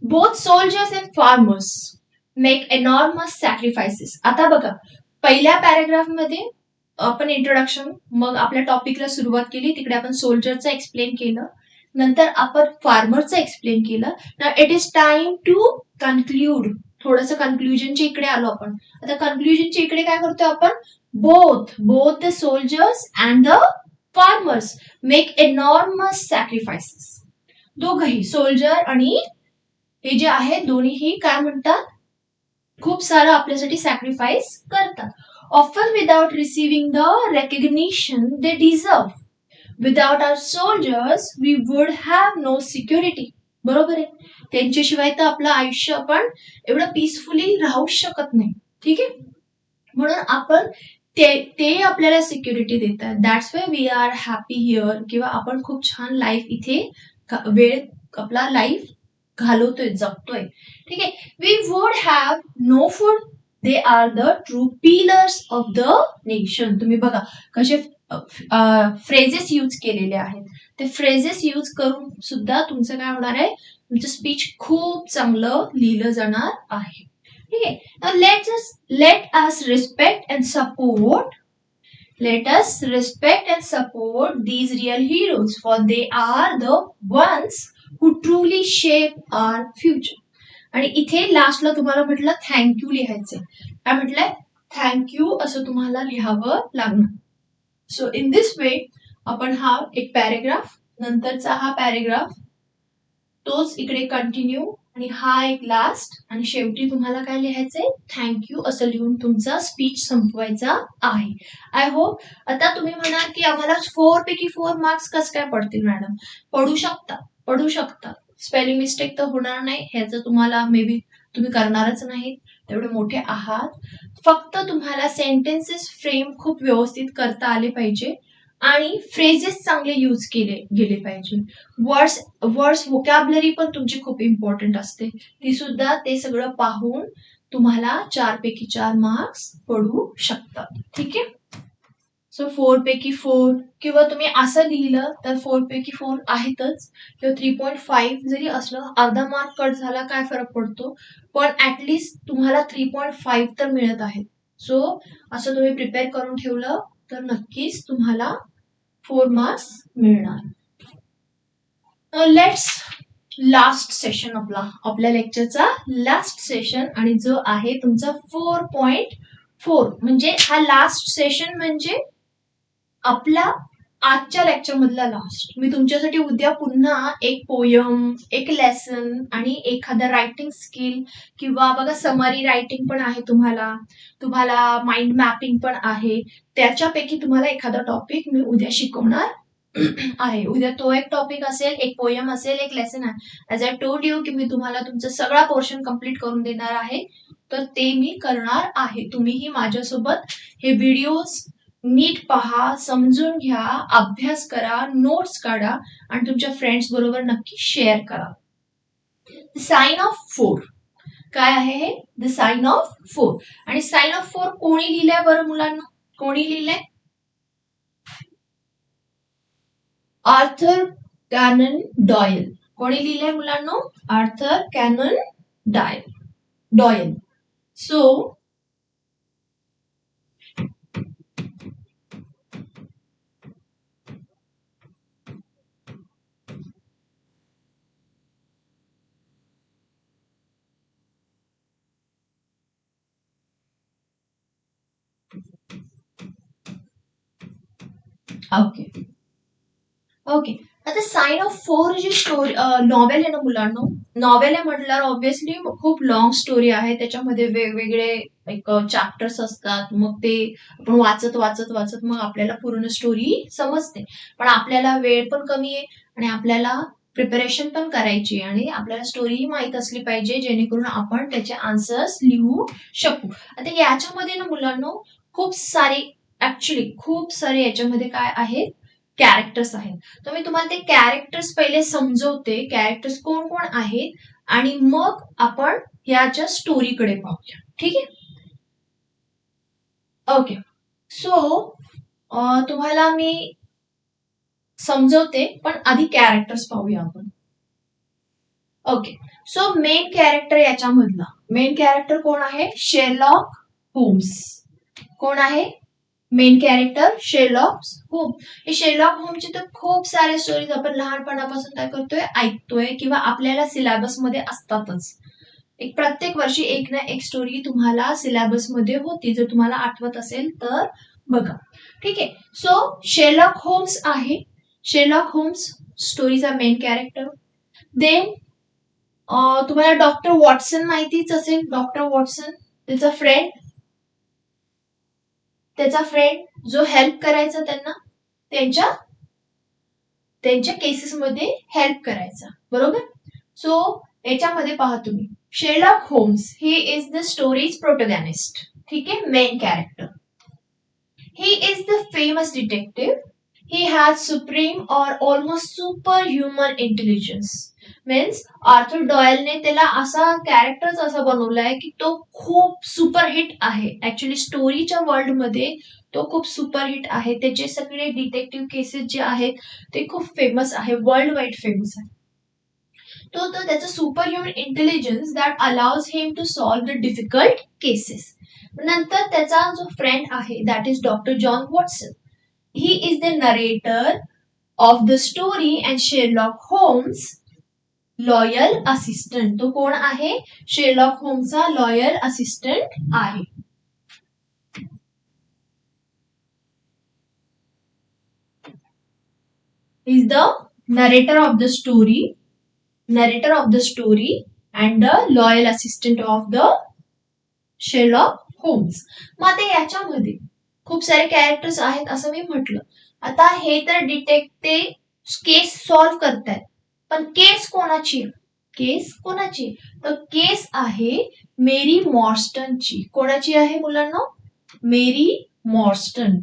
Both soldiers and farmers make enormous sacrifices. आता बघा, पहिल्या पॅराग्राफ मध्ये आपण इंट्रोडक्शन, मग आपल्या टॉपिकला सुरुवात केली, तिकडे आपण सोल्जरचं एक्सप्लेन केलं, नंतर आपण फार्मरचं एक्सप्लेन केलं. Now it is time to conclude. थोडंसं कन्क्लुजनच्या इकडे आलो आपण. आता कन्क्लुजनच्या इकडे काय करतो आपण, both the soldiers and the farmers make enormous sacrifices. दोघही सोल्जर आणि हे जे आहे दोन्हीही काय म्हणतात, खूप सारं आपल्यासाठी सॅक्रिफाईस करतात. Often without receiving the recognition they deserve. Without our soldiers we would have no security. बरोबर आहे. त्यांच्याशिवाय तर आपलं आयुष्य आपण एवढं पीसफुली राहू शकत नाही. ठीक आहे. म्हणून आपण ते आपल्याला सिक्युरिटी देतात. That's why we are happy here, किंवा आपण खूप छान लाईफ इथे वेळ आपला लाईफ घालवतोय, जगतोय. ठीक आहे. We would have no food, they are the true pillars of the nation. तुम्ही बघा कसे फ्रेजेस यूज केलेले आहेत. ते फ्रेजेस यूज करून सुद्धा तुमचं काय होणार आहे, तुमचं स्पीच खूप चांगलं लिहिलं जाणार आहे. ठीक आहे. Now let us respect and support these real heroes, for they are the ones who truly shape our future. आणि इथे लास्टला तुम्हाला म्हटलं थँक्यू लिहायचंय. काय म्हटलंय, थँक्यू असं तुम्हाला लिहावं लागणार. सो इन दिस वे आपण हा एक पॅरेग्राफ, नंतरचा हा पॅरेग्राफ, तोच इकडे कंटिन्यू, आणि हा एक लास्ट, आणि शेवटी तुम्हाला काय लिहायचंय, थँक्यू असं लिहून तुमचा स्पीच संपवायचा आहे. I hope. आता तुम्ही म्हणाल की आम्हाला 4 पैकी 4 मार्क्स कसं काय पडतील मॅडम? पडू शकतात. स्पेलिंग मिस्टेक तर होणार नाही, ह्याचं तुम्हाला मे बी तुम्ही करणारच नाहीत, तेवढे मोठे आहात. फक्त तुम्हाला सेंटेन्सेस फ्रेम खूप व्यवस्थित करता आले पाहिजे आणि फ्रेजेस चांगले यूज केले गेले पाहिजे. वर्ड्स वर्ड्स व्होकॅबलरी पण तुमची खूप इम्पॉर्टंट असते, ती सुद्धा ते सगळं पाहून तुम्हाला 4 पैकी 4 मार्क्स पडू शकतात. ठीक आहे. सो 4 पैकी 4 किंवा तुम्ही असं लिहिलं तर 4 पैकी 4 आहेतच, किंवा 3.5 जरी असलं अर्धा मार्क कट झाला काय फरक पडतो, पण ऍटलिस्ट तुम्हाला 3.5 तर मिळत आहेत. सो असं तुम्ही प्रिपेअर करून ठेवलं तर नक्कीच तुम्हाला 4 मार्क्स मिळणार. लेट्स लास्ट सेशन आपल्या लेक्चरचा लास्ट सेशन, आणि जो आहे तुमचा 4.4. म्हणजे हा लास्ट सेशन म्हणजे आपला आजच्या लेक्चर मधला लास्ट. मी तुमच्यासाठी उद्या पुन्हा एक पोयम, एक लेसन आणि एखादा रायटिंग स्किल, किंवा बघा समरी रायटिंग पण आहे, तुम्हाला माइंड मॅपिंग पण आहे, त्याच्यापैकी तुम्हाला एखादा टॉपिक मी उद्या शिकवणार आहे. उद्या तो एक टॉपिक असेल, एक पोयम असेल, एक लेसन आहे. ऍज आय टोल्ड यू की मी तुम्हाला तुमचा सगळा पोर्शन कम्प्लीट करून देणार आहे, तर ते मी करणार आहे. तुम्हीही माझ्यासोबत हे व्हिडिओज नीट पहा, समजून घ्या, अभ्यास करा, नोट्स काढा आणि तुमच्या फ्रेंड्स बरोबर नक्की शेअर करा. साइन ऑफ 4 काय आहे हे? The sign of 4. आणि साइन ऑफ 4 कोणी लिहिलंय बरं मुलांना? कोणी लिहिलंय? Arthur Conan Doyle. कोणी लिहिलंय मुलांना? Arthur Conan Doyle. So okay. आता साइन ऑफ 4 जी स्टोरी नॉवेल आहे ना मुलांना, नॉवेल आहे म्हटल्यावर ऑब्व्हियसली खूप लॉंग स्टोरी आहे, त्याच्यामध्ये वेगवेगळे एक चॅप्टर्स असतात, मग ते आपण वाचत वाचत वाचत मग आपल्याला पूर्ण स्टोरी समजते. पण आपल्याला वेळ पण कमी आहे आणि आपल्याला प्रिपरेशन पण करायची, आणि आपल्याला स्टोरी माहित असली पाहिजे जेणेकरून आपण त्याचे आन्सर्स लिहू शकू. आता याच्यामध्ये ना मुलांना खूप सारे याच्यामध्ये काय आहेत, कॅरेक्टर्स आहेत. तर मी तुम्हाला ते कॅरेक्टर्स पहिले समजवते, कॅरेक्टर्स कोण कोण आहेत, आणि मग आपण याच्या स्टोरीकडे पाहूया. ठीक आहे. ओके. सो तुम्हाला मी समजवते, पण आधी कॅरेक्टर्स पाहूया आपण. ओके. सो मेन कॅरेक्टर याच्यामधला मेन कॅरेक्टर कोण आहे? Sherlock Holmes. कोण आहे मेन कॅरेक्टर? Sherlock Holmes. हे शेरलॉक होम्सचे तर खूप सारे स्टोरीज आपण लहानपणापासून काय करतोय, ऐकतोय, किंवा आपल्याला सिलेबस मध्ये असतातच. एक प्रत्येक वर्षी एक ना एक स्टोरी तुम्हाला सिलेबस मध्ये होती, जर तुम्हाला आठवत असेल तर बघा. ठीक आहे. सो शेरलॉक होम्स आहे. शेरलॉक होम्स स्टोरीचा मेन कॅरेक्टर. देन तुम्हाला डॉक्टर वॉटसन माहितीच असेल. डॉक्टर वॉटसन, त्याचा फ्रेंड जो हेल्प करायचा त्यांना, त्यांच्या केसेसमध्ये हेल्प करायचा, बरोबर. सो याच्यामध्ये पहा तुम्ही, Sherlock Holmes he is the story's protagonist. ठीक आहे, main character. He is the famous detective. He has supreme or almost superhuman intelligence. Means Arthur डॉयलने त्याला असा कॅरेक्टरच असा बनवलाय की तो खूप सुपरहिट आहे. ऍक्च्युली स्टोरीच्या वर्ल्ड मध्ये तो खूप सुपरहिट आहे. त्याचे सगळे डिटेक्टिव्ह केसेस जे आहेत ते खूप फेमस आहे, वर्ल्ड वाईड फेमस आहे. तो त्याचा superhuman intelligence that allows him to solve the difficult cases. नंतर त्याचा जो फ्रेंड आहे that is doctor John Watson. He is the narrator of the story and Sherlock Holmes loyal assistant. तो कोण आहे? शेरलॉक होम्सचा लॉयल असिस्टंट आहे. Is the narrator of the story and the loyal assistant of the Sherlock Holmes. मग आता याच्यामध्ये खूप सारे कॅरेक्टर्स आहेत असं मी म्हटलं. आता हे तर डिटेक्टिव्ह केस सॉल्व्ह करतायत, पण केस कोणाची? केस कोणाची? तर केस आहे मेरी मॉर्स्टनची. कोणाची आहे मुलांना? मेरी मॉर्स्टन.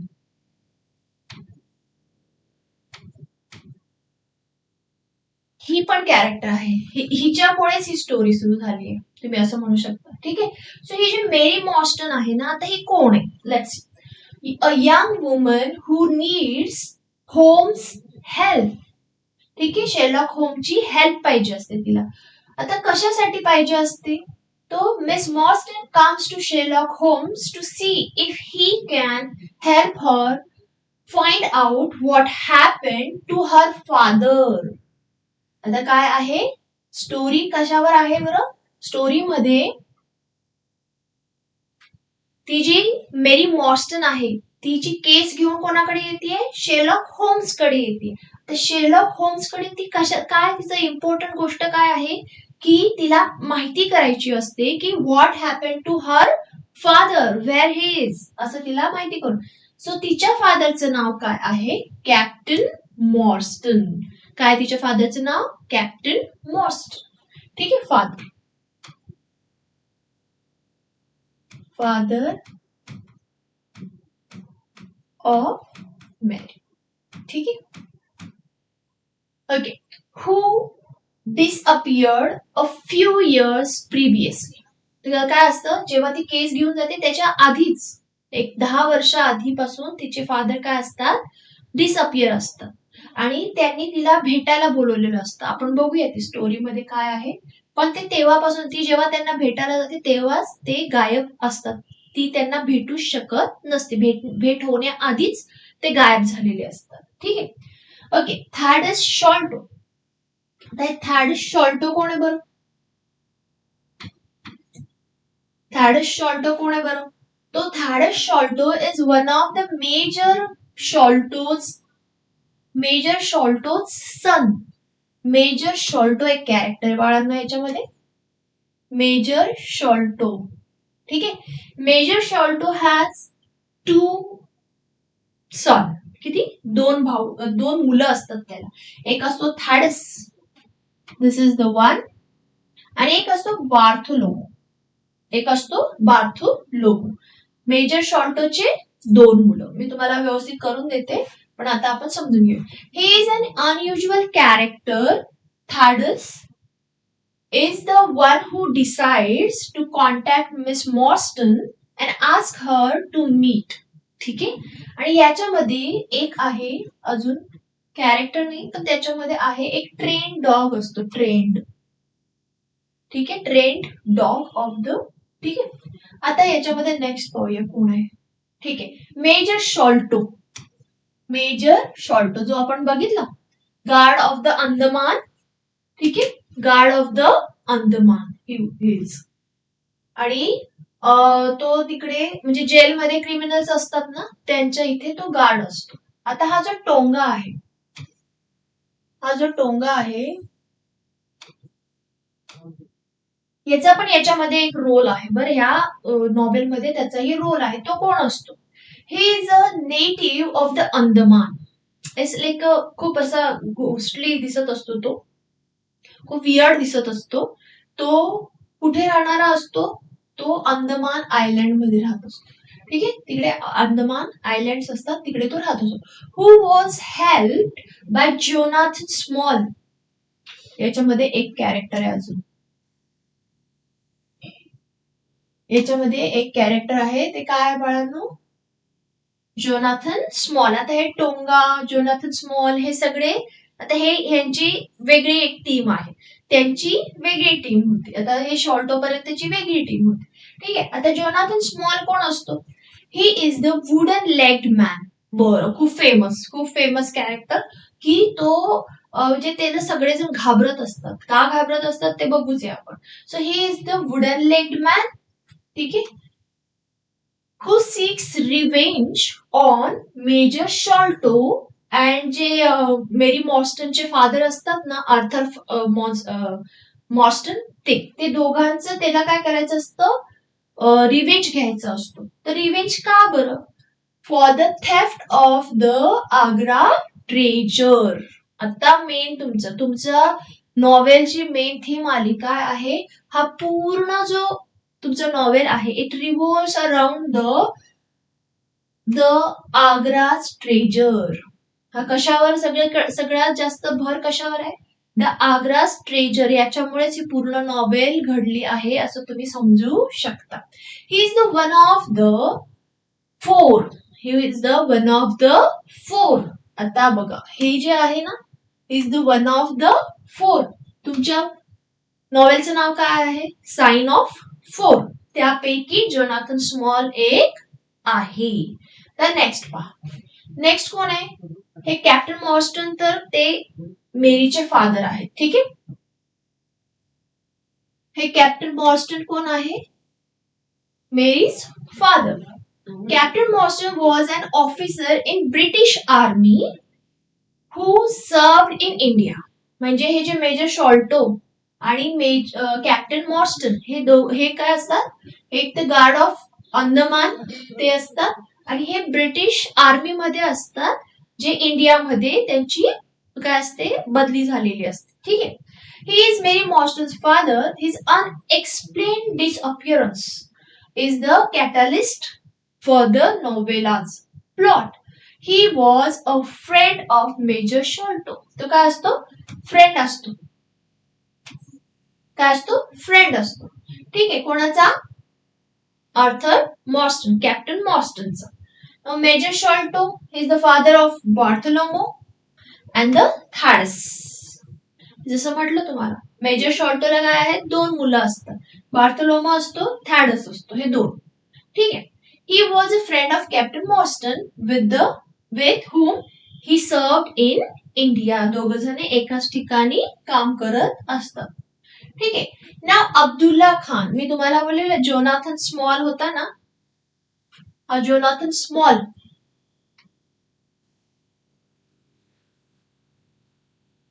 ही पण कॅरेक्टर आहे, हिच्यामुळेच ही स्टोरी सुरू झाली आहे, तुम्ही असं म्हणू शकता. ठीक आहे. सो ही जी मेरी मॉर्स्टन आहे ना, आता ही कोण आहे? Let's see. A young woman who needs Holmes help. ठीक आहे. शेरलॉक होमची हेल्प पाहिजे असते तिला. आता कशासाठी पाहिजे असते? तो miss Morstan comes to Sherlock Holmes to see if he can help her find out what happen to her father. आता काय आहे? स्टोरी कशावर आहे बरं? स्टोरीमध्ये ती जी मेरी मॉर्स्टन आहे तिची केस घेऊन कोणाकडे येते? शेरलॉक होम्स कडे येते. तर शेरलॉक होम्स कडे ती काय तिचं इम्पॉर्टंट गोष्ट काय आहे की तिला माहिती करायची असते की what happen to her father, where he is, असं तिला माहिती करून. सो तिच्या फादरचं नाव काय आहे? कॅप्टन मॉर्स्टन. काय तिच्या फादरचं नाव? कॅप्टन मॉर्स्टन. ठीक आहे. फादर ऑफ मेरी. ठीक आहे. Okay. Who disappeared a few years previously. काय असतं? जेव्हा ती केस घेऊन जाते त्याच्या आधीच, एक 10 वर्ष आधीपासून तिचे फादर काय असतात? डिसअपियर असतात आणि त्यांनी तिला भेटायला बोलवलेलं असतं. आपण बघूया ती स्टोरीमध्ये काय आहे. पण ते तेव्हापासून, ती जेव्हा त्यांना भेटायला जाते तेव्हाच ते गायब असतात. ती त्यांना भेटू शकत नसते. भेट होण्याआधीच ते गायब झालेले असतात. ठीक आहे. Okay. Thaddeus Sholto. Thaddeus Sholto कोण आहे बरं? थॅडस शॉल्टो कोण आहे बरं? तो Thaddeus Sholto is one of the major Sholto's son. Major Sholto एक कॅरेक्टर बाळांना याच्यामध्ये. Major Sholto. ठीक आहे. Major Sholto has 2 son. किती? 2 मुलं असतात त्याला. एक असतो Thaddeus, this is the one, आणि एक असतो बार्थोलोमो. मेजर शॉल्टोचे 2 मुलं. मी तुम्हाला व्यवस्थित करून देते, पण आता आपण समजून घेऊ. He is an unusual character. Thaddeus is the one who decides to contact miss Morstan and ask her to meet. ठीक आहे. आणि याच्यामध्ये एक आहे अजून कॅरेक्टर नाही, तर त्याच्यामध्ये आहे एक ट्रेंड डॉग असतो. ट्रेंड. ठीक आहे. Trend dog of the. ठीक आहे. आता याच्यामध्ये नेक्स्ट पाहूया कोण आहे. ठीक आहे. मेजर शॉल्टो जो आपण बघितला, गार्ड ऑफ द अंदमान. ठीक आहे. Guard of the Andaman hills. आणि तो तिकडे म्हणजे जेलमध्ये क्रिमिनल्स असतात ना, त्यांच्या इथे तो गार्ड असतो. आता हा जो टोंगा आहे, याचा पण याच्यामध्ये एक रोल आहे बरं. ह्या नॉव्हेलमध्ये त्याचाही रोल आहे. तो कोण असतो? He is a native of the Andaman. It's like खूप असा घोस्टली दिसत असतो. तो खूप वियर्ड दिसत असतो. तो कुठे राहणारा असतो? तो अंदमान आयलंड मध्ये राहत असतो. ठीक आहे. तिकडे अंदमान आयलँड्स असतात, तिकडे तो राहत असतो. Who was helped by Jonathan Small. याच्यामध्ये एक कॅरेक्टर आहे अजून. याच्यामध्ये एक कॅरेक्टर आहे, ते काय आहे बाळांनो? Jonathan small. आता हे टोंगा, जोनाथन स्मॉल हे सगळे, आता ह्यांची वेगळी एक टीम आहे, त्यांची वेगळी टीम होती. आता हे शॉल्टो पर्यंतची वेगळी टीम होती. ठीक आहे. आता जोनाथन स्मॉल कोण असतो? ही is the wooden legged man. बरं. खूप फेमस कॅरेक्टर, की तो म्हणजे त्याला सगळेजण घाबरत असतात. का घाबरत असतात ते बघूच आपण. So he is the wooden legged man. ठीक आहे. who seeks revenge on major Sholto and जे मेरी मॉर्स्टनचे फादर असतात ना, आर्थर मॉर्स्टन, ते दोघांचं त्याला काय करायचं असतं? रिव्हेंज घ्यायचा असतो. तर रिव्हेंज का बरं? For the theft of the Agra treasure. आता मेन तुमचा नॉवेलची मेन थीम आली काय आहे, हा पूर्ण जो तुमचा नॉवेल आहे it revolves around the Agra's treasure. हा कशावर सगळ्यात जास्त भर कशावर आहे, द आग्राज ट्रेजर, याच्यामुळेच ही पूर्ण नॉवेल घडली आहे असं तुम्ही समजू शकता. ही is the one of the four. He is the one of the four. आता बघा हे जे आहे ना, is the one of the four. तुमच्या नॉवेलचं नाव काय आहे, साइन ऑफ फोर. त्यापैकी जोनाथन स्मॉल एक आहे. तर नेक्स्ट पहा, नेक्स्ट कोण आहे, हे कॅप्टन मॉर्स्टन, तर ते मेरीचे फादर आहेत. ठीक आहे, हे कॅप्टन मॉर्स्टन कोण आहे, Mary's father. Captain Morstan was an officer in British army who served in India. म्हणजे हे जे मेजर शॉल्टो आणि कॅप्टन मॉर्स्टन हे काय असतात, एक तर गार्ड ऑफ अंदमान ते असतात आणि हे ब्रिटिश आर्मी मध्ये असतात, जे इंडियामध्ये त्यांची काय असते बदली झालेली असते. ठीक आहे, he is Mary Morstan's father. His unexplained disappearance is the catalyst for the novel's plot. He was a friend of major Sholto. तो काय असतो, फ्रेंड असतो. काय असतो, फ्रेंड असतो. ठीक आहे, कोणाचा, आर्थर मॉर्स्टन, कॅप्टन मॉर्स्टनचा. Major Sholto is the father of Bartholomew and the Thaddeus. जसं म्हटलं तुम्हाला, मेजर शॉल्टोला काय आहेत, दोन मुलं असतात, बार्थोलोमो असतो, थॅडस असतो, हे दोन. ठीक आहे, he was a friend of captain Morstan with whom he served in India. दोघ जण एकाच ठिकाणी काम करत असतात. ठीक आहे, नाव अब्दुल्ला खान. मी तुम्हाला बोललेलं जोनाथन स्मॉल होता ना, हा जोनाथन स्मॉल,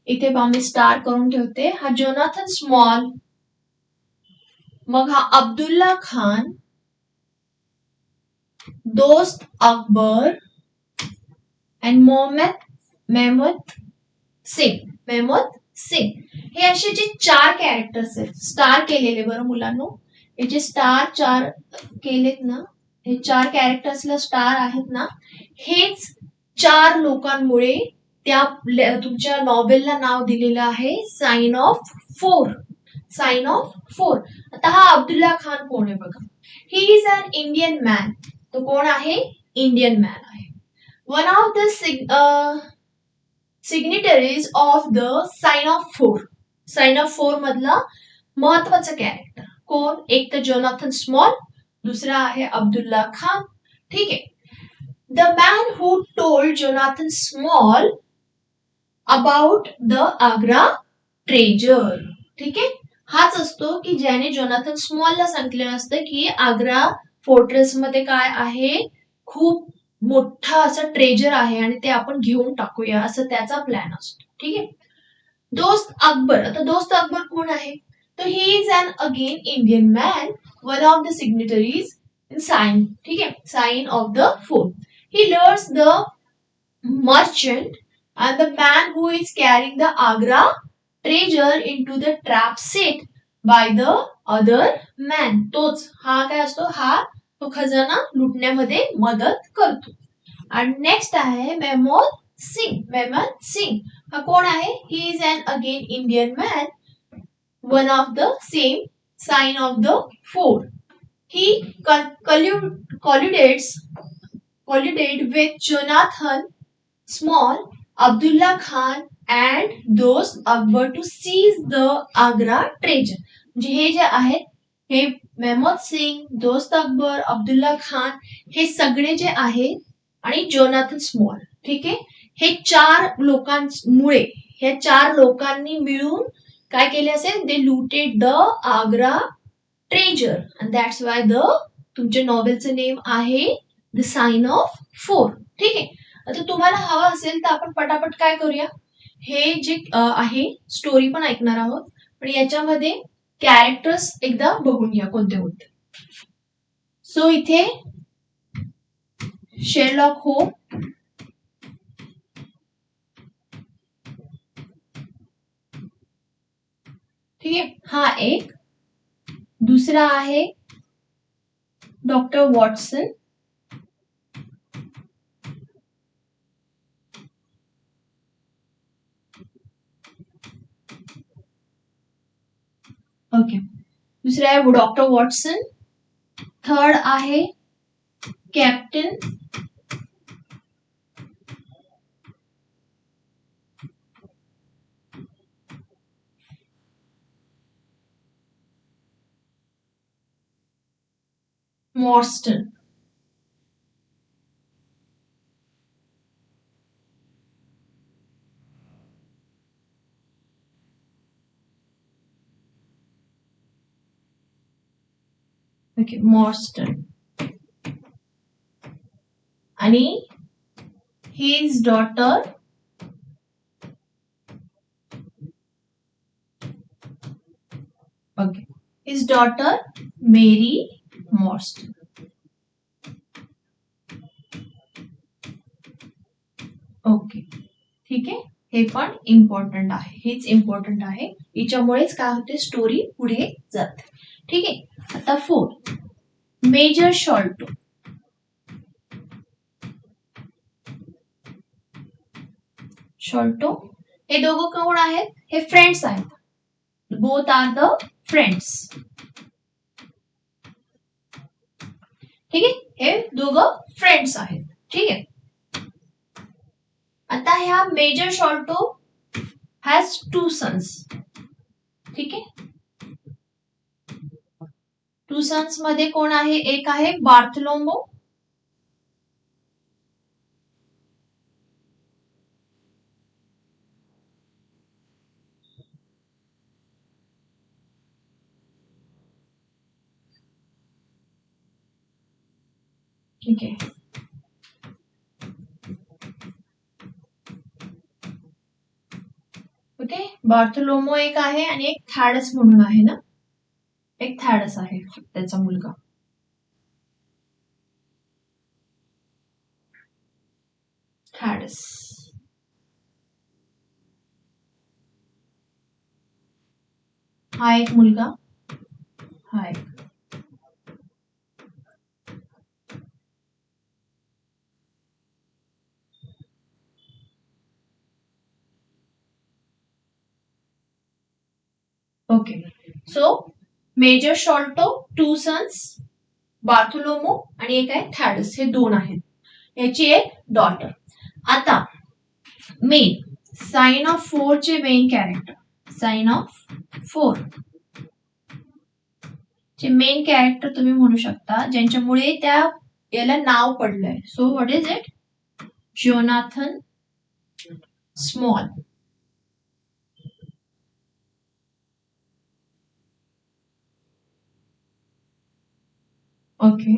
इथे मी स्टार करून ठेवते, हा जोनाथन स्मॉल, मग हा अब्दुल्ला खान, दोस्त अकबर अँड मेहमूद सिंग. हे असे जे चार कॅरेक्टर्स आहेत, स्टार केलेले बरं मुलांनो, हे जे स्टार चार केलेत ना, हे चार कॅरेक्टर्सला स्टार आहेत ना, हेच चार लोकांमुळे त्या तुमच्या नॉवेलला नाव दिलेलं आहे sign of four. Sign of four. आता हा अब्दुल्ला खान कोण आहे बघा, he is an Indian man. तो कोण आहे, इंडियन मॅन आहे. One of the signatories of the sign of four. Sign of फोर मधला महत्वाचं कॅरेक्टर कोण, एक तर जोनाथन स्मॉल, दुसरा आहे अब्दुल्ला खान. ठीक आहे, the man who told Jonathan small about the Agra treasure. ठीक आहे, हाच असतो की ज्याने जोनाथन स्मॉलला सांगितलेलं असतं की आग्रा फोर्ट्रेस मध्ये काय आहे, खूप मोठा असं ट्रेजर आहे आणि ते आपण घेऊन टाकूया, असं त्याचा प्लॅन असतो. ठीक आहे, दोस्त अकबर. आता दोस्त अकबर कोण आहे, तर he is an again Indian man, one of the signatories in sign. ठीक आहे, sign of the four. He lures the merchant and the man who is carrying the Agra treasure into the trap set by the other man. तोच हा काय असतो, हा तो खजाना लुटण्यामध्ये मदत करतो. आणि नेक्स्ट आहे मेहमूद सिंग. हा कोण आहे, he is an again Indian man, one of the same sign of the four. He colluded with Jonathan Small, Abdullah Khan and Dost Akbar to seize the Agra treasure. म्हणजे हे जे आहेत, हे मेहमूद सिंग, दोस्त अकबर, अब्दुल्ला खान, हे सगळे जे आहेत आणि जोनाथन स्मॉल. ठीक आहे, हे चार लोकांमुळे, हे चार लोकांनी मिळून काय केले असेल, they looted the Agra treasure and that's why the तुमच्या नॉवेलचं नेम आहे द साइन ऑफ फोर. ठीक आहे, आता तुम्हाला हवा असेल तर आपण पटापट काय करूया, हे जे आहे स्टोरी पण ऐकणार आहोत, पण याच्यामध्ये कॅरेक्टर्स एकदा बघून घ्या कोणते कोणते. सो इथे शेरलॉक होम, ठीक आहे, हा एक. दुसरा आहे डॉक्टर वॉटसन. ओके, दुसरा आहे डॉक्टर वॉटसन. थर्ड आहे कॅप्टन मॉर्स्टन. ओके, मॉर्स्टन आणि his daughter okay, his daughter Mary Morstan. Okay, ठीक आहे, हे पण इम्पॉर्टंट आहे, हेच इम्पॉर्टंट आहे. हिच्यामुळेच काय होते, स्टोरी पुढे जाते. ठीक आहे, आता 4 मेजर शॉल्टो. शॉल्टो हे दोघं कोण आहेत, हे फ्रेंड्स आहेत. Both are the friends. ठीक आहे, हे दोघं फ्रेंड्स आहेत. ठीक आहे, आता ह्या मेजर शॉल्टो हॅज 2 सन्स. ठीक आहे, 2 सन्स मध्ये कोण आहे, एक आहे बार्थलोमो. ठीक आहे, ओके, बार्थलोमो एक आहे आणि एक थॅडस म्हणून आहे ना, एक थॅडस आहे त्याचा मुलगा. थॅडस हा एक मुलगा, हा एक. Okay, so major Sholto 2 sons, बार्थोलोमो आणि एक आहे थॅडस, हे 2 आहेत. याची एक डॉटर. आता मेन साइन ऑफ 4 चे मेन कॅरेक्टर, साइन ऑफ 4 चे मेन कॅरेक्टर तुम्ही म्हणू शकता, ज्यांच्यामुळे त्या याला नाव पडलंय. So what is it, Jonathan small. Okay,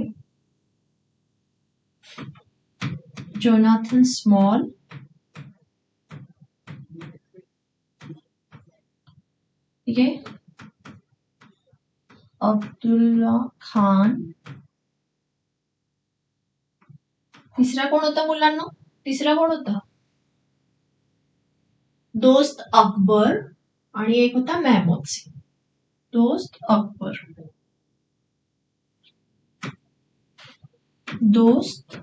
Jonathan small. ठीक आहे, अब्दुल्ला खान. तिसरा कोण होता मुलांना, तिसरा कोण होता, दोस्त अकबर. आणि एक होता महमूद सिंग. दोस्त अकबर, दोस्त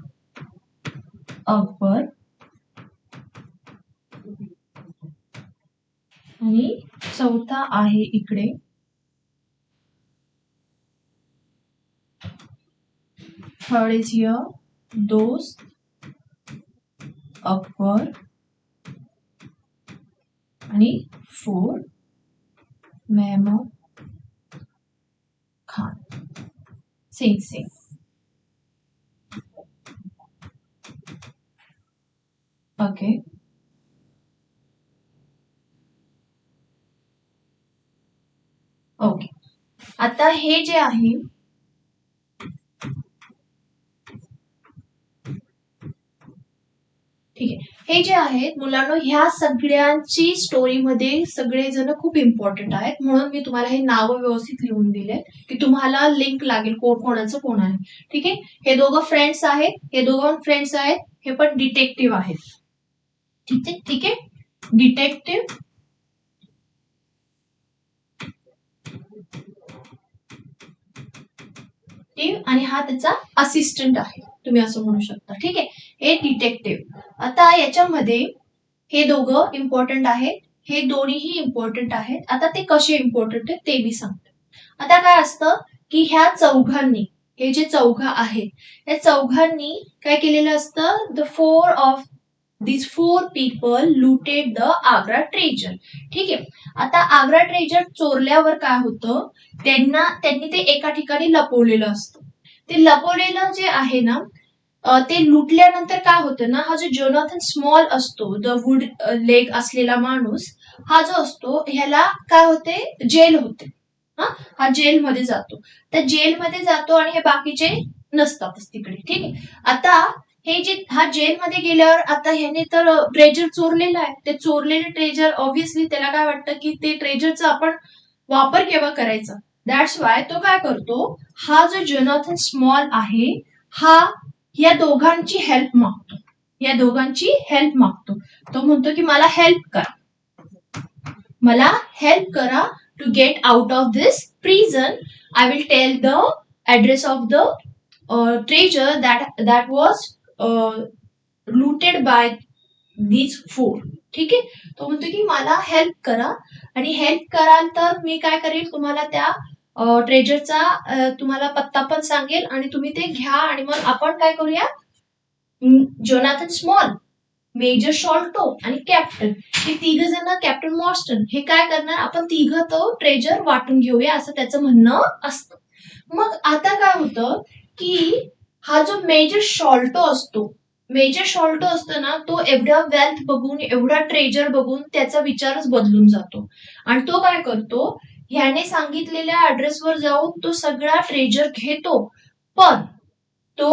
अकबर आणि चौथा आहे इकडे थर्ड इज हियर दोस्त अकबर आणि 4 Mahmood Khan. Same. Okay, okay, आता हे जे आहे, ठीक आहे, हे जे आहेत मुलांना, ह्या सगळ्यांची स्टोरीमध्ये सगळेजण खूप इम्पॉर्टंट आहेत. म्हणून मी तुम्हाला हे नाव व्यवस्थित लिहून दिले की तुम्हाला लिंक लागेल कोण कोणाचं कोण आहे. ठीक आहे, हे दोघं फ्रेंड्स आहेत, हे दोघं फ्रेंड्स आहेत, हे पण डिटेक्टिव्ह आहेत. ठीक आहे, डिटेक्टिव्ह डिटेक्टिव्ह आणि हा त्याचा असिस्टंट आहे, तुम्ही असं म्हणू शकता. ठीक आहे, हे डिटेक्टिव्ह. आता याच्यामध्ये हे दोघं इम्पॉर्टंट आहेत, हे दोन्हीही इम्पॉर्टंट आहेत. आता ते कसे इम्पॉर्टंट आहेत ते मी सांगते. आता काय असतं की ह्या चौघांनी, हे जे चौघ आहेत या चौघांनी काय केलेलं असतं, the four of these four people looted the Agra treasure. ठीक आहे, आता आग्रा ट्रेजर चोरल्यावर काय होतं, त्यांनी ते एका ठिकाणी लपवलेलं असतं. ते लपवलेलं जे आहे ना, ते लुटल्यानंतर काय होतं ना, हा जो जोनाथन स्मॉल असतो, द वुड लेग असलेला माणूस, हा जो असतो ह्याला काय होते, जेल होते. हा जेलमध्ये जातो. तर जेलमध्ये जातो आणि हे बाकीचे नसतातच तिकडे. ठीक आहे, आता हे जे हा जेलमध्ये गेल्यावर आता ह्याने तर ट्रेजर चोरलेलं आहे. ते चोरलेले ट्रेजर ऑब्व्हियसली त्याला काय वाटतं की ते ट्रेजरचा आपण वापर केव्हा करायचा. दॅट्स वाय तो काय करतो, हा जो जोनाथन स्मॉल आहे हा या दोघांची हेल्प मागतो. या दोघांची हेल्प मागतो. तो म्हणतो की मला हेल्प करा, मला हेल्प करा to get out of this prison. I will tell the address of the treasure that was looted by these four. ठीक आहे, तो म्हणतो की मला हेल्प करा आणि हेल्प कराल तर मी काय करेल, तुम्हाला त्या ट्रेजरचा तुम्हाला पत्ता पण सांगेल आणि तुम्ही ते घ्या आणि मग आपण काय करूया, जोनाथन स्मॉल, मेजर शॉल्टो आणि कॅप्टन, हे तिघ जण, कॅप्टन मॉर्स्टन, हे काय करणार, आपण तिघ तो ट्रेजर वाटून घेऊया असं त्याचं म्हणणं असतं. मग आता काय होतं की हा जो मेजर शॉल्टो असतो ना, तो एवढा वेल्थ बघून, एवढा ट्रेजर बघून त्याचा विचारच बदलून जातो आणि तो काय करतो, ह्याने सांगितलेल्या ऍड्रेसवर जाऊन तो सगळा ट्रेजर घेतो. पण तो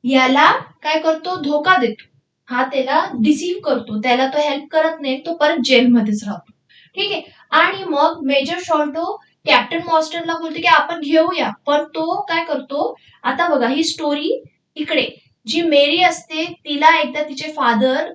याला काय करतो, धोका देतो. हा त्याला डिसीव्ह करतो, त्याला तो हेल्प करत नाही, तो परत जेलमध्येच राहतो. ठीक आहे, आणि मग मेजर शॉल्टो कॅप्टन मॉर्स्टनला बोलतो की आपण घेऊया, पण तो काय करतो, आता बघा ही स्टोरी इकडे, जी मेरी असते तिला एकदा तिचे फादर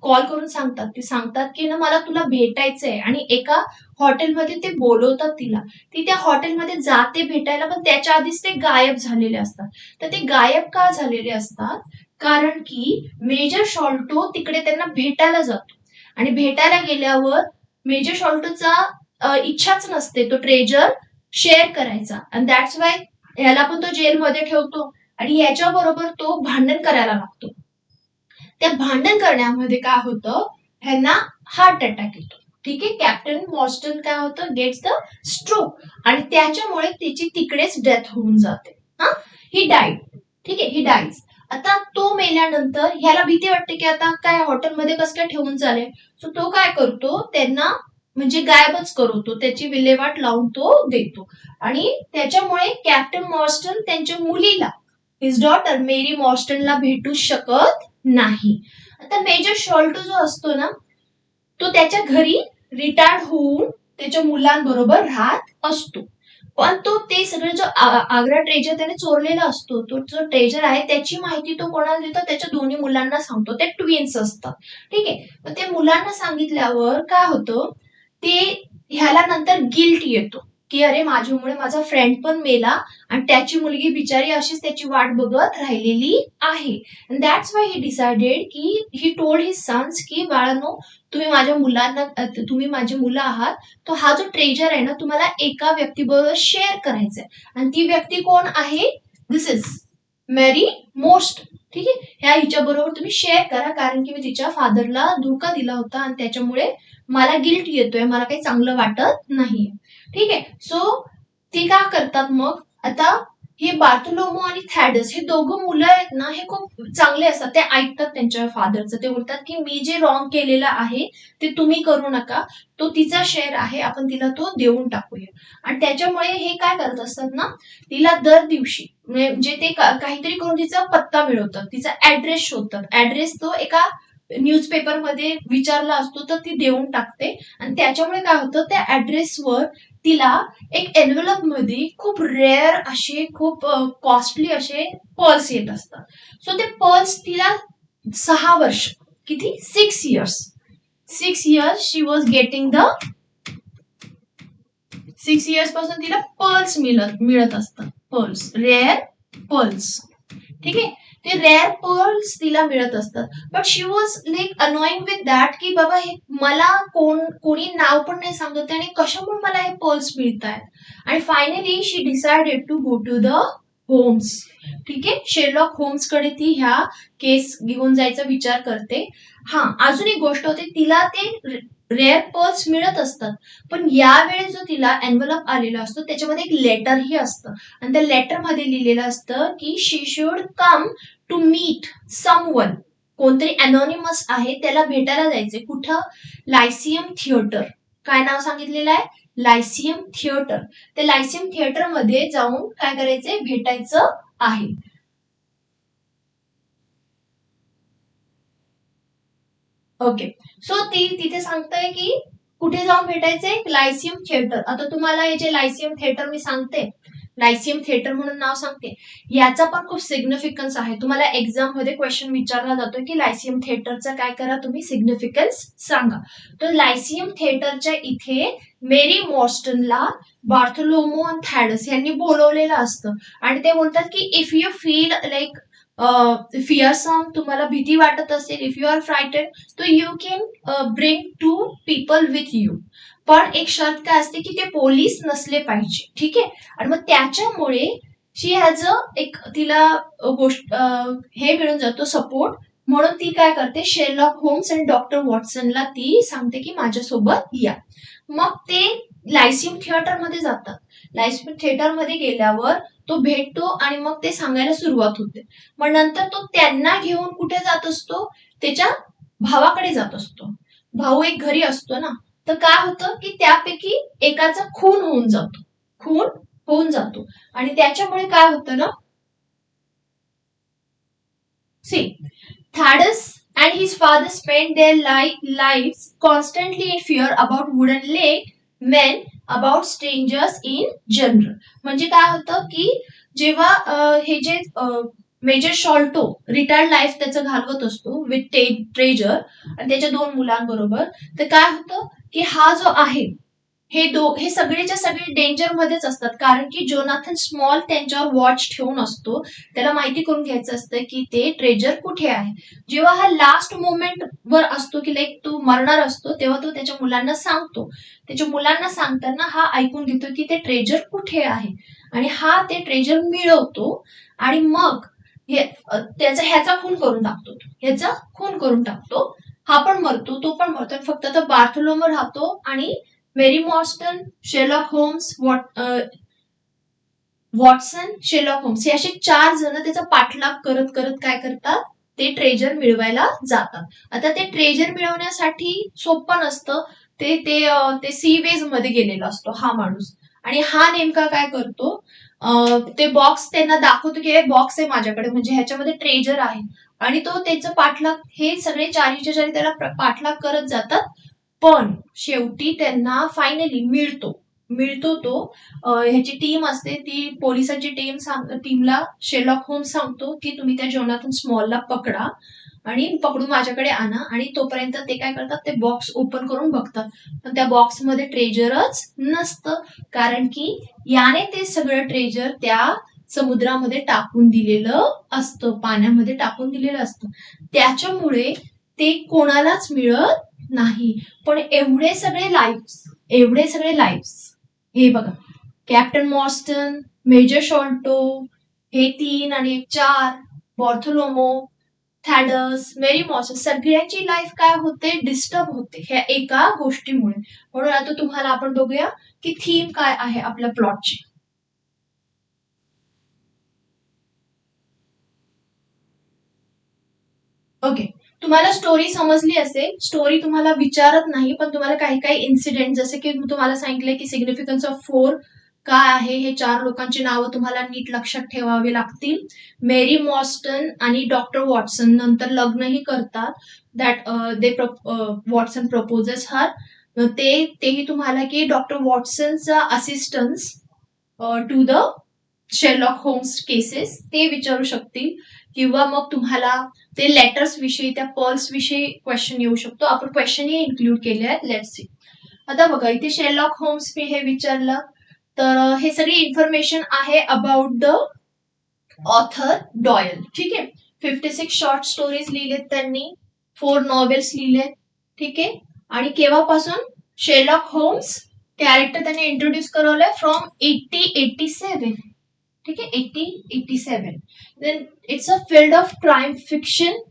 कॉल करून सांगतात, ती सांगतात की ना मला तुला भेटायचंय आणि एका हॉटेलमध्ये ते बोलवतात तिला. ती त्या हॉटेलमध्ये जाते भेटायला, पण त्याच्या आधीच ते गायब झालेले असतात. तर ते गायब का झालेले असतात, कारण की मेजर शॉल्टो तिकडे त्यांना भेटायला जातो आणि भेटायला गेल्यावर मेजर शॉल्टोचा इच्छाच नसते तो ट्रेजर शेअर करायचा आणि दॅट्स वाय ह्याला पण तो जेलमध्ये ठेवतो आणि याच्या बरोबर तो भांडण करायला लागतो. त्या भांडण करण्यामध्ये काय होतं, ह्यांना हार्ट अटॅक येतो. ठीक आहे, कॅप्टन मॉर्स्टन काय होतं, गेट्स द स्ट्रोक आणि त्याच्यामुळे त्याची तिकडेच डेथ होऊन जाते. ही डाईड. ठीक आहे, ही डाईज. आता तो मेल्यानंतर ह्याला भीती वाटते की आता काय हॉटेलमध्ये कसं काय ठेवून चालेल, सो तो काय करतो, त्यांना म्हणजे गायबच करतो, त्याची विल्हेवाट लावून तो देतो आणि त्याच्यामुळे कॅप्टन मॉर्स्टन त्यांच्या मुलीला, हिज डॉटर मेरी मॉर्स्टनला भेटू शकत नाही. आता मेजर शॉल्टो जो असतो ना, तो त्याच्या घरी रिटायर्ड होऊन त्याच्या मुलांबरोबर राहत असतो. पण तो ते सगळं जो आग्रा ट्रेजर त्याने चोरलेला असतो, तो जो ट्रेजर आहे त्याची माहिती तो कोणाला देतो, त्याच्या दोन्ही मुलांना सांगतो. ते ट्विन्स असतात. ठीक आहे, तर ते मुलांना सांगितल्यावर काय होतं, ते ह्याला नंतर गिल्ट येतो की अरे माझ्यामुळे माझा फ्रेंड पण मेला आणि त्याची मुलगी बिचारी अशीच त्याची वाट बघत राहिलेली आहे. दॅट्स वाय ही डिसाइडेड की ही टोल्ड हिज सन्स की बाळांनो, तुम्ही माझ्या मुलांना, तुम्ही माझी मुलं आहात, तो हा जो ट्रेजर आहे ना तुम्हाला एका व्यक्तीबरोबर शेअर करायचा आहे आणि ती व्यक्ती कोण आहे, दिस इज मेरी मॉर्स्टन. ठीक आहे, ह्या हिच्या बरोबर तुम्ही शेअर करा, कारण की मी तिच्या फादरला धोका दिला होता आणि त्याच्यामुळे मला गिल्ट येतोय, मला काही चांगलं वाटत नाहीये. ठीक आहे, सो ते काय करतात मग, आता हे बार्टोलोमो आणि थॅडस हे दोघं मुलं आहेत ना, हे खूप चांगले असतात. ते ऐकतात त्यांच्या फादरचं. ते बोलतात की मी जे रॉंग केलेलं आहे ते तुम्ही करू नका, तो तिचा शेअर आहे, आपण तिला तो देऊन टाकूया. आणि त्याच्यामुळे हे काय करत असतात ना, तिला दर दिवशी म्हणजे ते काहीतरी करून तिचा पत्ता मिळवतात, तिचा ऍड्रेस शोधतात. ऍड्रेस तो एका न्यूजपेपरमध्ये विचारला असतो तर ती देऊन टाकते आणि त्याच्यामुळे काय होतं, त्या ऍड्रेसवर तिला एक एनव्हलप मध्ये खूप रेअर असे, खूप कॉस्टली असे पर्ल्स येत असतात. सो ते पर्ल्स तिला 6 वर्ष, किती, 6 years she was getting the 6 years पासून तिला पर्ल्स मिळत असतात, पर्ल्स, रेअर पर्ल्स. ठीक आहे, ते रेअर पर्ल्स तिला मिळत असतात. But she was like annoying with that की बाबा हे मला कोणी नाव पण नाही सांगत आणि कशामुळे मला हे पर्ल्स मिळत आहेत. आणि finally she decided to go to the Holmes. ठीक आहे, शेरलॉक होम्स कडे ती ह्या केस घेऊन जायचा विचार करते. हा, अजून एक गोष्ट होते, तिला ते रेअर पर्ल्स मिळत असतात, पण यावेळी जो तिला एनव्हलप आलेला असतो त्याच्यामध्ये एक लेटरही असतं. आणि त्या लेटर मध्ये लिहिलेलं असतं की she should come to meet someone. कोणतरी अनॉनिमस आहे त्याला भेटायला जायचे. कुठं? Lyceum theatre. काय नाव सांगितलेलं आहे? Lyceum theatre. ते लायसियम थिएटर मध्ये जाऊन काय करायचंय? भेटायचं आहे. ओके, सो ती तिथे सांगताय की कुठे जाऊन भेटायचंय? Lyceum theatre. आता तुम्हाला हे जे लायसियम थिएटर मी सांगते, लायसियम थिएटर म्हणून नाव सांगते, याचा पण खूप सिग्निफिकन्स आहे. तुम्हाला एक्झाम मध्ये क्वेश्चन विचारला जातो की लायसियम थिएटरचा काय करा तुम्ही सिग्निफिकन्स सांगा. तर लायसियम थिएटरच्या इथे मेरी मॉर्स्टनला बार्थोलोमो थॅडस यांनी बोलवलेलं असतं. आणि ते बोलतात की if you feel like fearsome, तुम्हाला भीती वाटत असेल, इफ यू आर फ्रायटेड, तर you can bring two people with you. पण एक शर्त काय असते की ते पोलीस नसले पाहिजे. ठीक आहे, आणि मग त्याच्यामुळे शी हॅज अ एक तिला गोष्ट हे मिळून जातो सपोर्ट. म्हणून ती काय करते, शेरलॉक होम्स आणि डॉक्टर वॉटसनला ती सांगते की माझ्यासोबत या. मग ते लायसियम थिएटर मध्ये जातात. लायसियम थिएटर मध्ये गेल्यावर तो भेटतो आणि मग ते सांगायला सुरुवात होते. मग नंतर तो त्यांना घेऊन कुठे जात असतो? त्याच्या भावाकडे जात असतो. भाऊ एक घरी असतो ना, तर काय होतं की त्यापैकी एकाचा खून होऊन जातो. खून होऊन जातो आणि त्याच्यामुळे काय होतं ना, C, Thaddeus and his father spent their lives constantly in fear about wooden leg men, about strangers in general. म्हणजे काय होतं की जेव्हा हे जे मेजर शॉल्टो रिटायर्ड लाईफ त्याचं घालवत असतो विथ ट्रेजर आणि त्याच्या 2 मुलांबरोबर, तर काय होतं की हा जो आहे हे सगळेच्या सगळे डेंजर मध्येच असतात. कारण की जोनाथन स्मॉल त्यांच्यावर वॉच ठेवून असतो. त्याला माहिती करून घ्यायचं असतं की ते ट्रेजर कुठे आहे. जेव्हा हा लास्ट मोमेंट वर असतो की लाईक तो मरणार असतो, तेव्हा तो त्याच्या मुलांना सांगतो. त्याच्या मुलांना सांगताना हा ऐकून घेतो की ते ट्रेजर कुठे आहे आणि हा ते ट्रेजर मिळवतो. आणि मग ह्याचा खून करून टाकतो. ह्याचा खून करून टाकतो. हा पण मरतो, तो पण मरतो. फक्त आता बार्थोलोमो राहतो आणि Mary Morstan, Sherlock Holmes, Watson, Sherlock Holmes हे असे 4 जण त्याचा पाठलाग करत करत काय करतात? ते ट्रेजर मिळवायला जातात. आता ते ट्रेजर मिळवण्यासाठी सोपं नसतं. ते ते ते सी वेज मध्ये गेलेला असतो हा माणूस. आणि हा नेमका काय करतो? ते बॉक्स त्यांना दाखवतो की हे बॉक्स आहे माझ्याकडे, म्हणजे ह्याच्यामध्ये ट्रेजर आहे. आणि तो त्याचं पाठलाग, हे सगळे चारीच्या चारी त्याला पाठलाग करत जातात. पण शेवटी त्यांना फायनली मिळतो तो. ह्याची टीम असते, ती पोलिसांची टीमला शेरलॉक होम्स सांगतो की तुम्ही त्या जोनाथन स्मॉलला पकडा आणि पकडून माझ्याकडे आणा. आणि तोपर्यंत ते काय करतात, ते बॉक्स ओपन करून बघतात. पण त्या बॉक्समध्ये ट्रेजरच नसतं. कारण की याने ते सगळं ट्रेजर त्या समुद्रामध्ये टाकून दिलेलं असतं, पाण्यामध्ये टाकून दिलेलं असतं. त्याच्यामुळे ते कोणालाच मिळत नाही. पण एवढे सगळे लाईव्स, हे बघा, कॅप्टन मॉर्स्टन, मेजर शॉल्टो, हे 3 आणि 4, बॉर्थोलोमो, थॅडस, मेरी मॉर्स्टन, सगळ्यांची लाईफ काय होते? डिस्टर्ब होते ह्या एका गोष्टीमुळे. म्हणून आता तुम्हाला आपण बघूया की थीम काय आहे आपल्या प्लॉटची. ओके, तुम्हाला स्टोरी समजली असेल. स्टोरी तुम्हाला विचारत नाही, पण तुम्हाला काही काही इन्सिडेंट, जसे की मी तुम्हाला सांगितले की सिग्निफिकन्स ऑफ 4 काय आहे, हे 4 लोकांची नावं तुम्हाला नीट लक्षात ठेवावी लागतील. मेरी मॉर्स्टन आणि डॉक्टर वॉटसन नंतर लग्नही करतात. That Watson proposes her. तेही तुम्हाला की डॉक्टर वॉटसनचा assistance to the Sherlock Holmes cases ते विचारू शकतील. किंवा मग तुम्हाला ते लेटर्स विषयी, त्या पर्ल्स विषयी क्वेश्चन येऊ शकतो. आपण क्वेश्चनही इन्क्लूड केले आहेत. Let's see. आता बघा, इथे शेरलॉक होम्स मी हे विचारलं, तर हे सगळी इन्फॉर्मेशन आहे अबाउट द ऑथर डॉयल. ठीक आहे. 56 शॉर्ट स्टोरीज लिहिलेत त्यांनी, 4 नॉवेल्स लिहिलेत. ठीक आहे. आणि केव्हापासून शेरलॉक होम्स कॅरेक्टर त्यांनी इंट्रोड्यूस करवलंय फ्रॉम 1887. ठीक आहे. 1887. Then it's a field of crime fiction.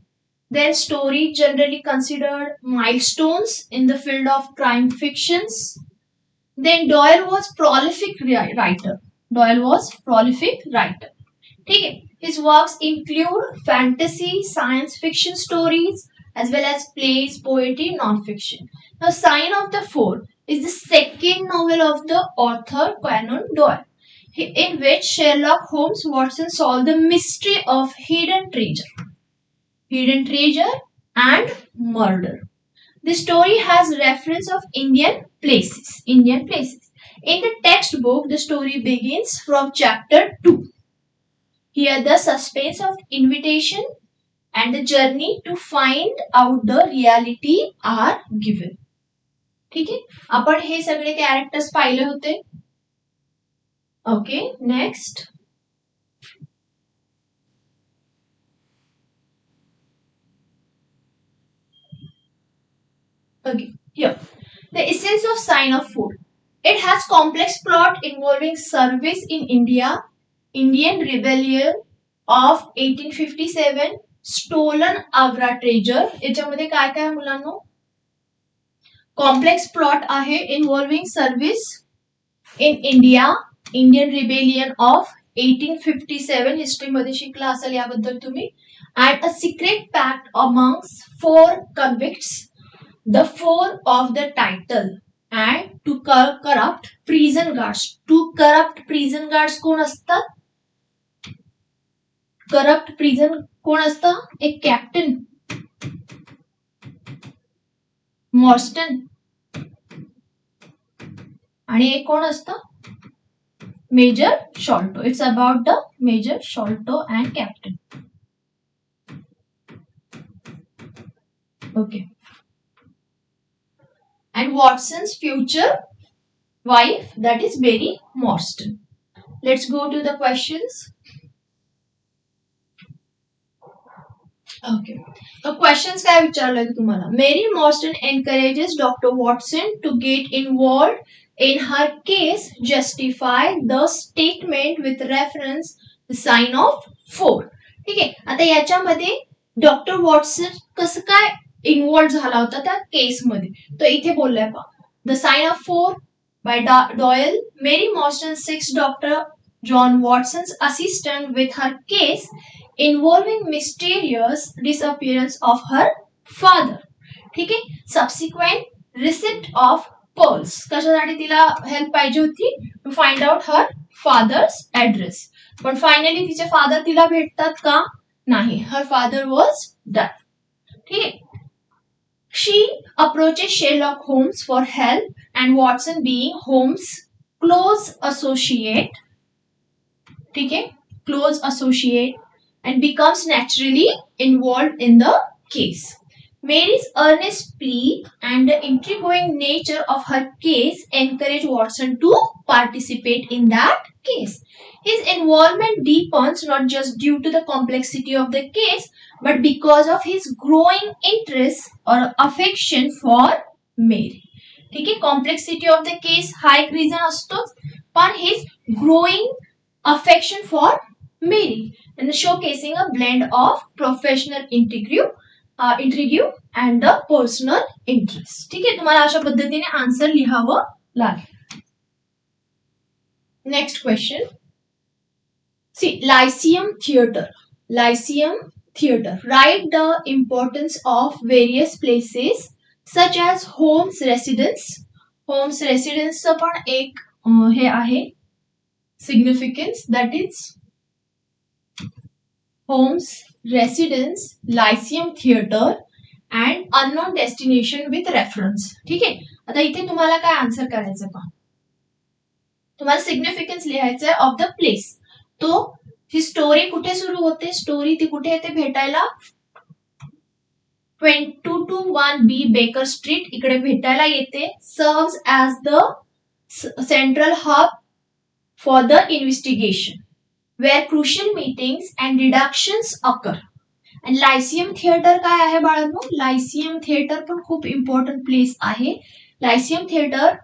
Then story generally considered milestones in the field of crime fictions. Then Doyle was prolific writer. Doyle was prolific writer. ठीक है. His works include fantasy, science fiction stories, as well as plays, poetry, non-fiction. Now, Sign of the Four is the second novel of the author Conan Doyle, in which Sherlock Holmes Watson solved the mystery of hidden treasure and murder. The story has reference of Indian places. In the textbook, the story begins from chapter 2. Here the suspense of invitation and the journey to find out the reality are given. ठीक आहे. आपण हे सगळे characters पाहिले होते. Okay, next. Okay, here. The essence of Sign of Four. It has complex plot involving service in India, Indian rebellion of 1857, stolen Agra treasure. याच्यामध्ये काय काय मुलांनो? कॉम्प्लेक्स प्लॉट आहे involving service in India, Indian rebellion of 1857. हिस्ट्रीमध्ये शिकला असेल याबद्दल तुम्ही. And a secret pact amongst 4 convicts, the 4 of the title, and to corrupt prison guards. To corrupt prison guards कोण असतात? करप्ट प्रिझन कोण असतं? एक कॅप्टन मॉर्स्टन आणि एक कोण असतं? Major Sholto. It's about the major Sholto and captain. Okay. And Watson's future wife, that is Mary Morstan. Let's go to the questions. Okay. The questions काय विचारलंय तुम्हाला? Mary Morstan encourages Dr. Watson to get involved in her case, justify the statement with reference the sign of 4. ठीक आहे. आता याच्यामध्ये doctor Watson कसं काय involve झाला होता त्या केसमध्ये, तो इथे बोललाय पहा. The sign of 4 by Doyle. Mary Morstan seeks doctor John Watson's assistant with her case involving mysterious disappearance of her father. ठीक आहे. Subsequent receipt of pearls. कशासाठी तिला हेल्प पाहिजे होती? To find out her father's address. पण finally तिचे father तिला भेटतात का? नाही. Her father was done. ठीक आहे. She approaches Sherlock Holmes for help, and Watson, being Holmes' close associate, close associate, and becomes naturally involved in the case. Mary's earnest plea and the intriguing nature of her case encourage Watson to participate in that case. His involvement deepens not just due to the complexity of the case, but because of his growing interest or affection for Mary. ठीक आहे. Complexity of the केस हा एक reason असतोच, पण his growing affection for Mary and showcasing a blend of professional intrigue and the personal interest. ठीक आहे. तुम्हाला अशा पद्धतीने आन्सर लिहावं लागेल. Next question. See, Lyceum Theatre. Write the importance of various places such as Holmes residence. Holmes residence चं पण एक हे आहे significance, that is Holmes residence, Lyceum Theatre and unknown destination with reference. ठीक आहे. आता इथे तुम्हाला काय आन्सर करायचं का? तुम्हाला सिग्निफिकन्स लिहायचं आहे ऑफ द प्लेस. तो ही स्टोरी कुठे सुरू होते? स्टोरी ती कुठे येते भेटायला? 2221B बेकर स्ट्रीट इकडे भेटायला येते. Serves as the central hub for the investigation. where crucial meetings and deductions occur. आणि लायसियम थिएटर काय आहे बाळांनो? लायसियम थिएटर पण खूप इम्पॉर्टंट प्लेस आहे. Lyceum theatre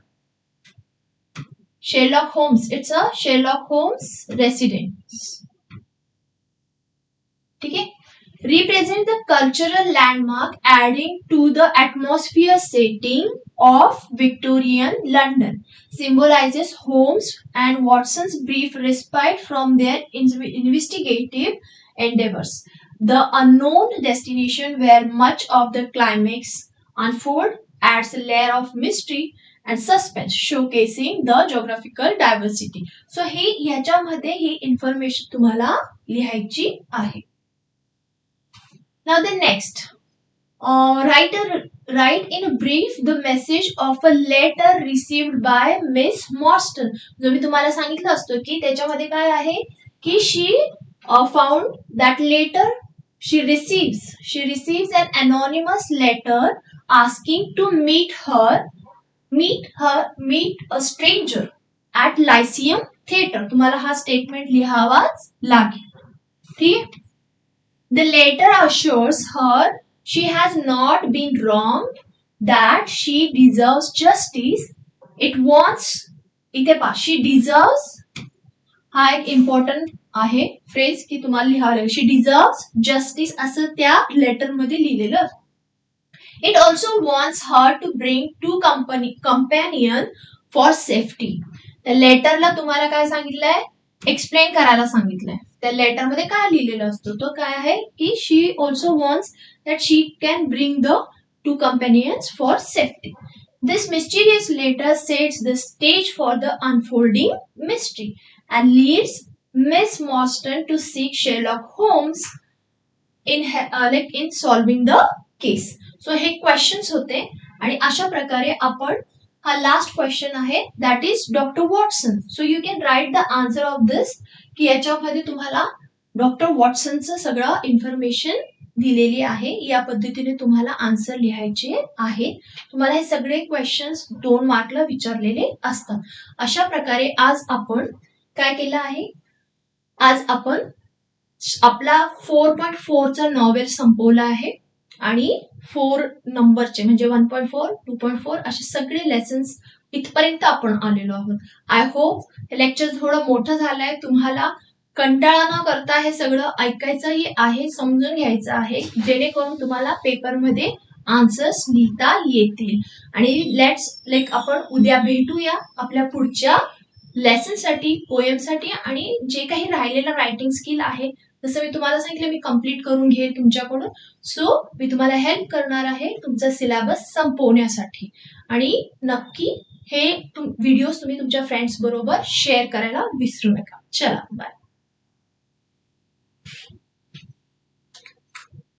Sherlock Holmes. It's a Sherlock Holmes residence. ठीक है. Represent the cultural landmark adding to the atmosphere setting of Victorian London. Symbolizes Holmes and Watson's brief respite from their investigative endeavors. The unknown destination where much of the climax unfold adds a layer of mystery and suspense, showcasing the geographical diversity. So हे याच्यामध्ये ही information तुम्हाला लिहायची आहे. Now the next, write in brief the message of a letter received by Miss Morstan. जो मी तुम्हाला सांगितलं असतो की त्याच्यामध्ये काय आहे की she found that later she receives an anonymous letter asking to meet a stranger at Lyceum Theatre. तुम्हाला हा स्टेटमेंट लिहावाच लागेल. ठीक. The letter assures her she has not been wronged, that she deserves justice. It wants, इथे पहा, she deserves हा एक important आहे phrase की तुम्हाला लिहावं लागेल. She deserves justice असं त्या लेटर मध्ये लिहिलेलं. It also wants her to bring two companion for safety. त्या लेटरला तुम्हाला काय सांगितलंय? एक्सप्लेन करायला सांगितलंय. त्या लेटर मध्ये काय लिहिलेलं असतं तो काय आहे की she also wants that she can bring the two companions for safety. This mysterious letter sets the stage for the unfolding mystery and leads Miss Morstan to seek Sherlock Holmes in solving the case. So हे questions होते आणि अशा प्रकारे आपण हा last question आहे that is doctor Watson. So you can write the answer of this की याच्यामध्ये तुम्हाला डॉक्टर वॉटसनचं सगळं इन्फॉर्मेशन दिलेली आहे. या पद्धतीने तुम्हाला आन्सर लिहायचे आहे. तुम्हाला हे सगळे क्वेश्चन्स 2 मार्कला विचारलेले असतात. अशा प्रकारे आज आपण काय केलं आहे? आज आपण आपला 4.4चा नॉवेल संपवला आहे आणि 4 नंबरचे म्हणजे 1.4, 2.4 असे सगळे लेसन्स इथपर्यंत आपण आलेलो आहोत. आय होप हे लेक्चर थोडं मोठं झालंय. तुम्हाला कंटाळा न करता हे सगळं ऐकायचंही आहे, समजून घ्यायचं आहे, जेणेकरून तुम्हाला पेपरमध्ये आन्सर्स लिहिता येतील. आणि आपण उद्या भेटूया आपल्या पुढच्या लेसन साठी, पोएम साठी आणि जे काही राहिलेलं रायटिंग स्किल आहे जसं मी तुम्हाला सांगितलं मी कंप्लीट करून घेईल तुमच्याकडून. सो मी तुम्हाला हेल्प करणार आहे तुमचा सिलेबस संपवण्यासाठी. आणि नक्की हे व्हिडिओज तुम्ही तुमच्या फ्रेंड्स बरोबर शेअर करायला विसरू नका. चला बाय.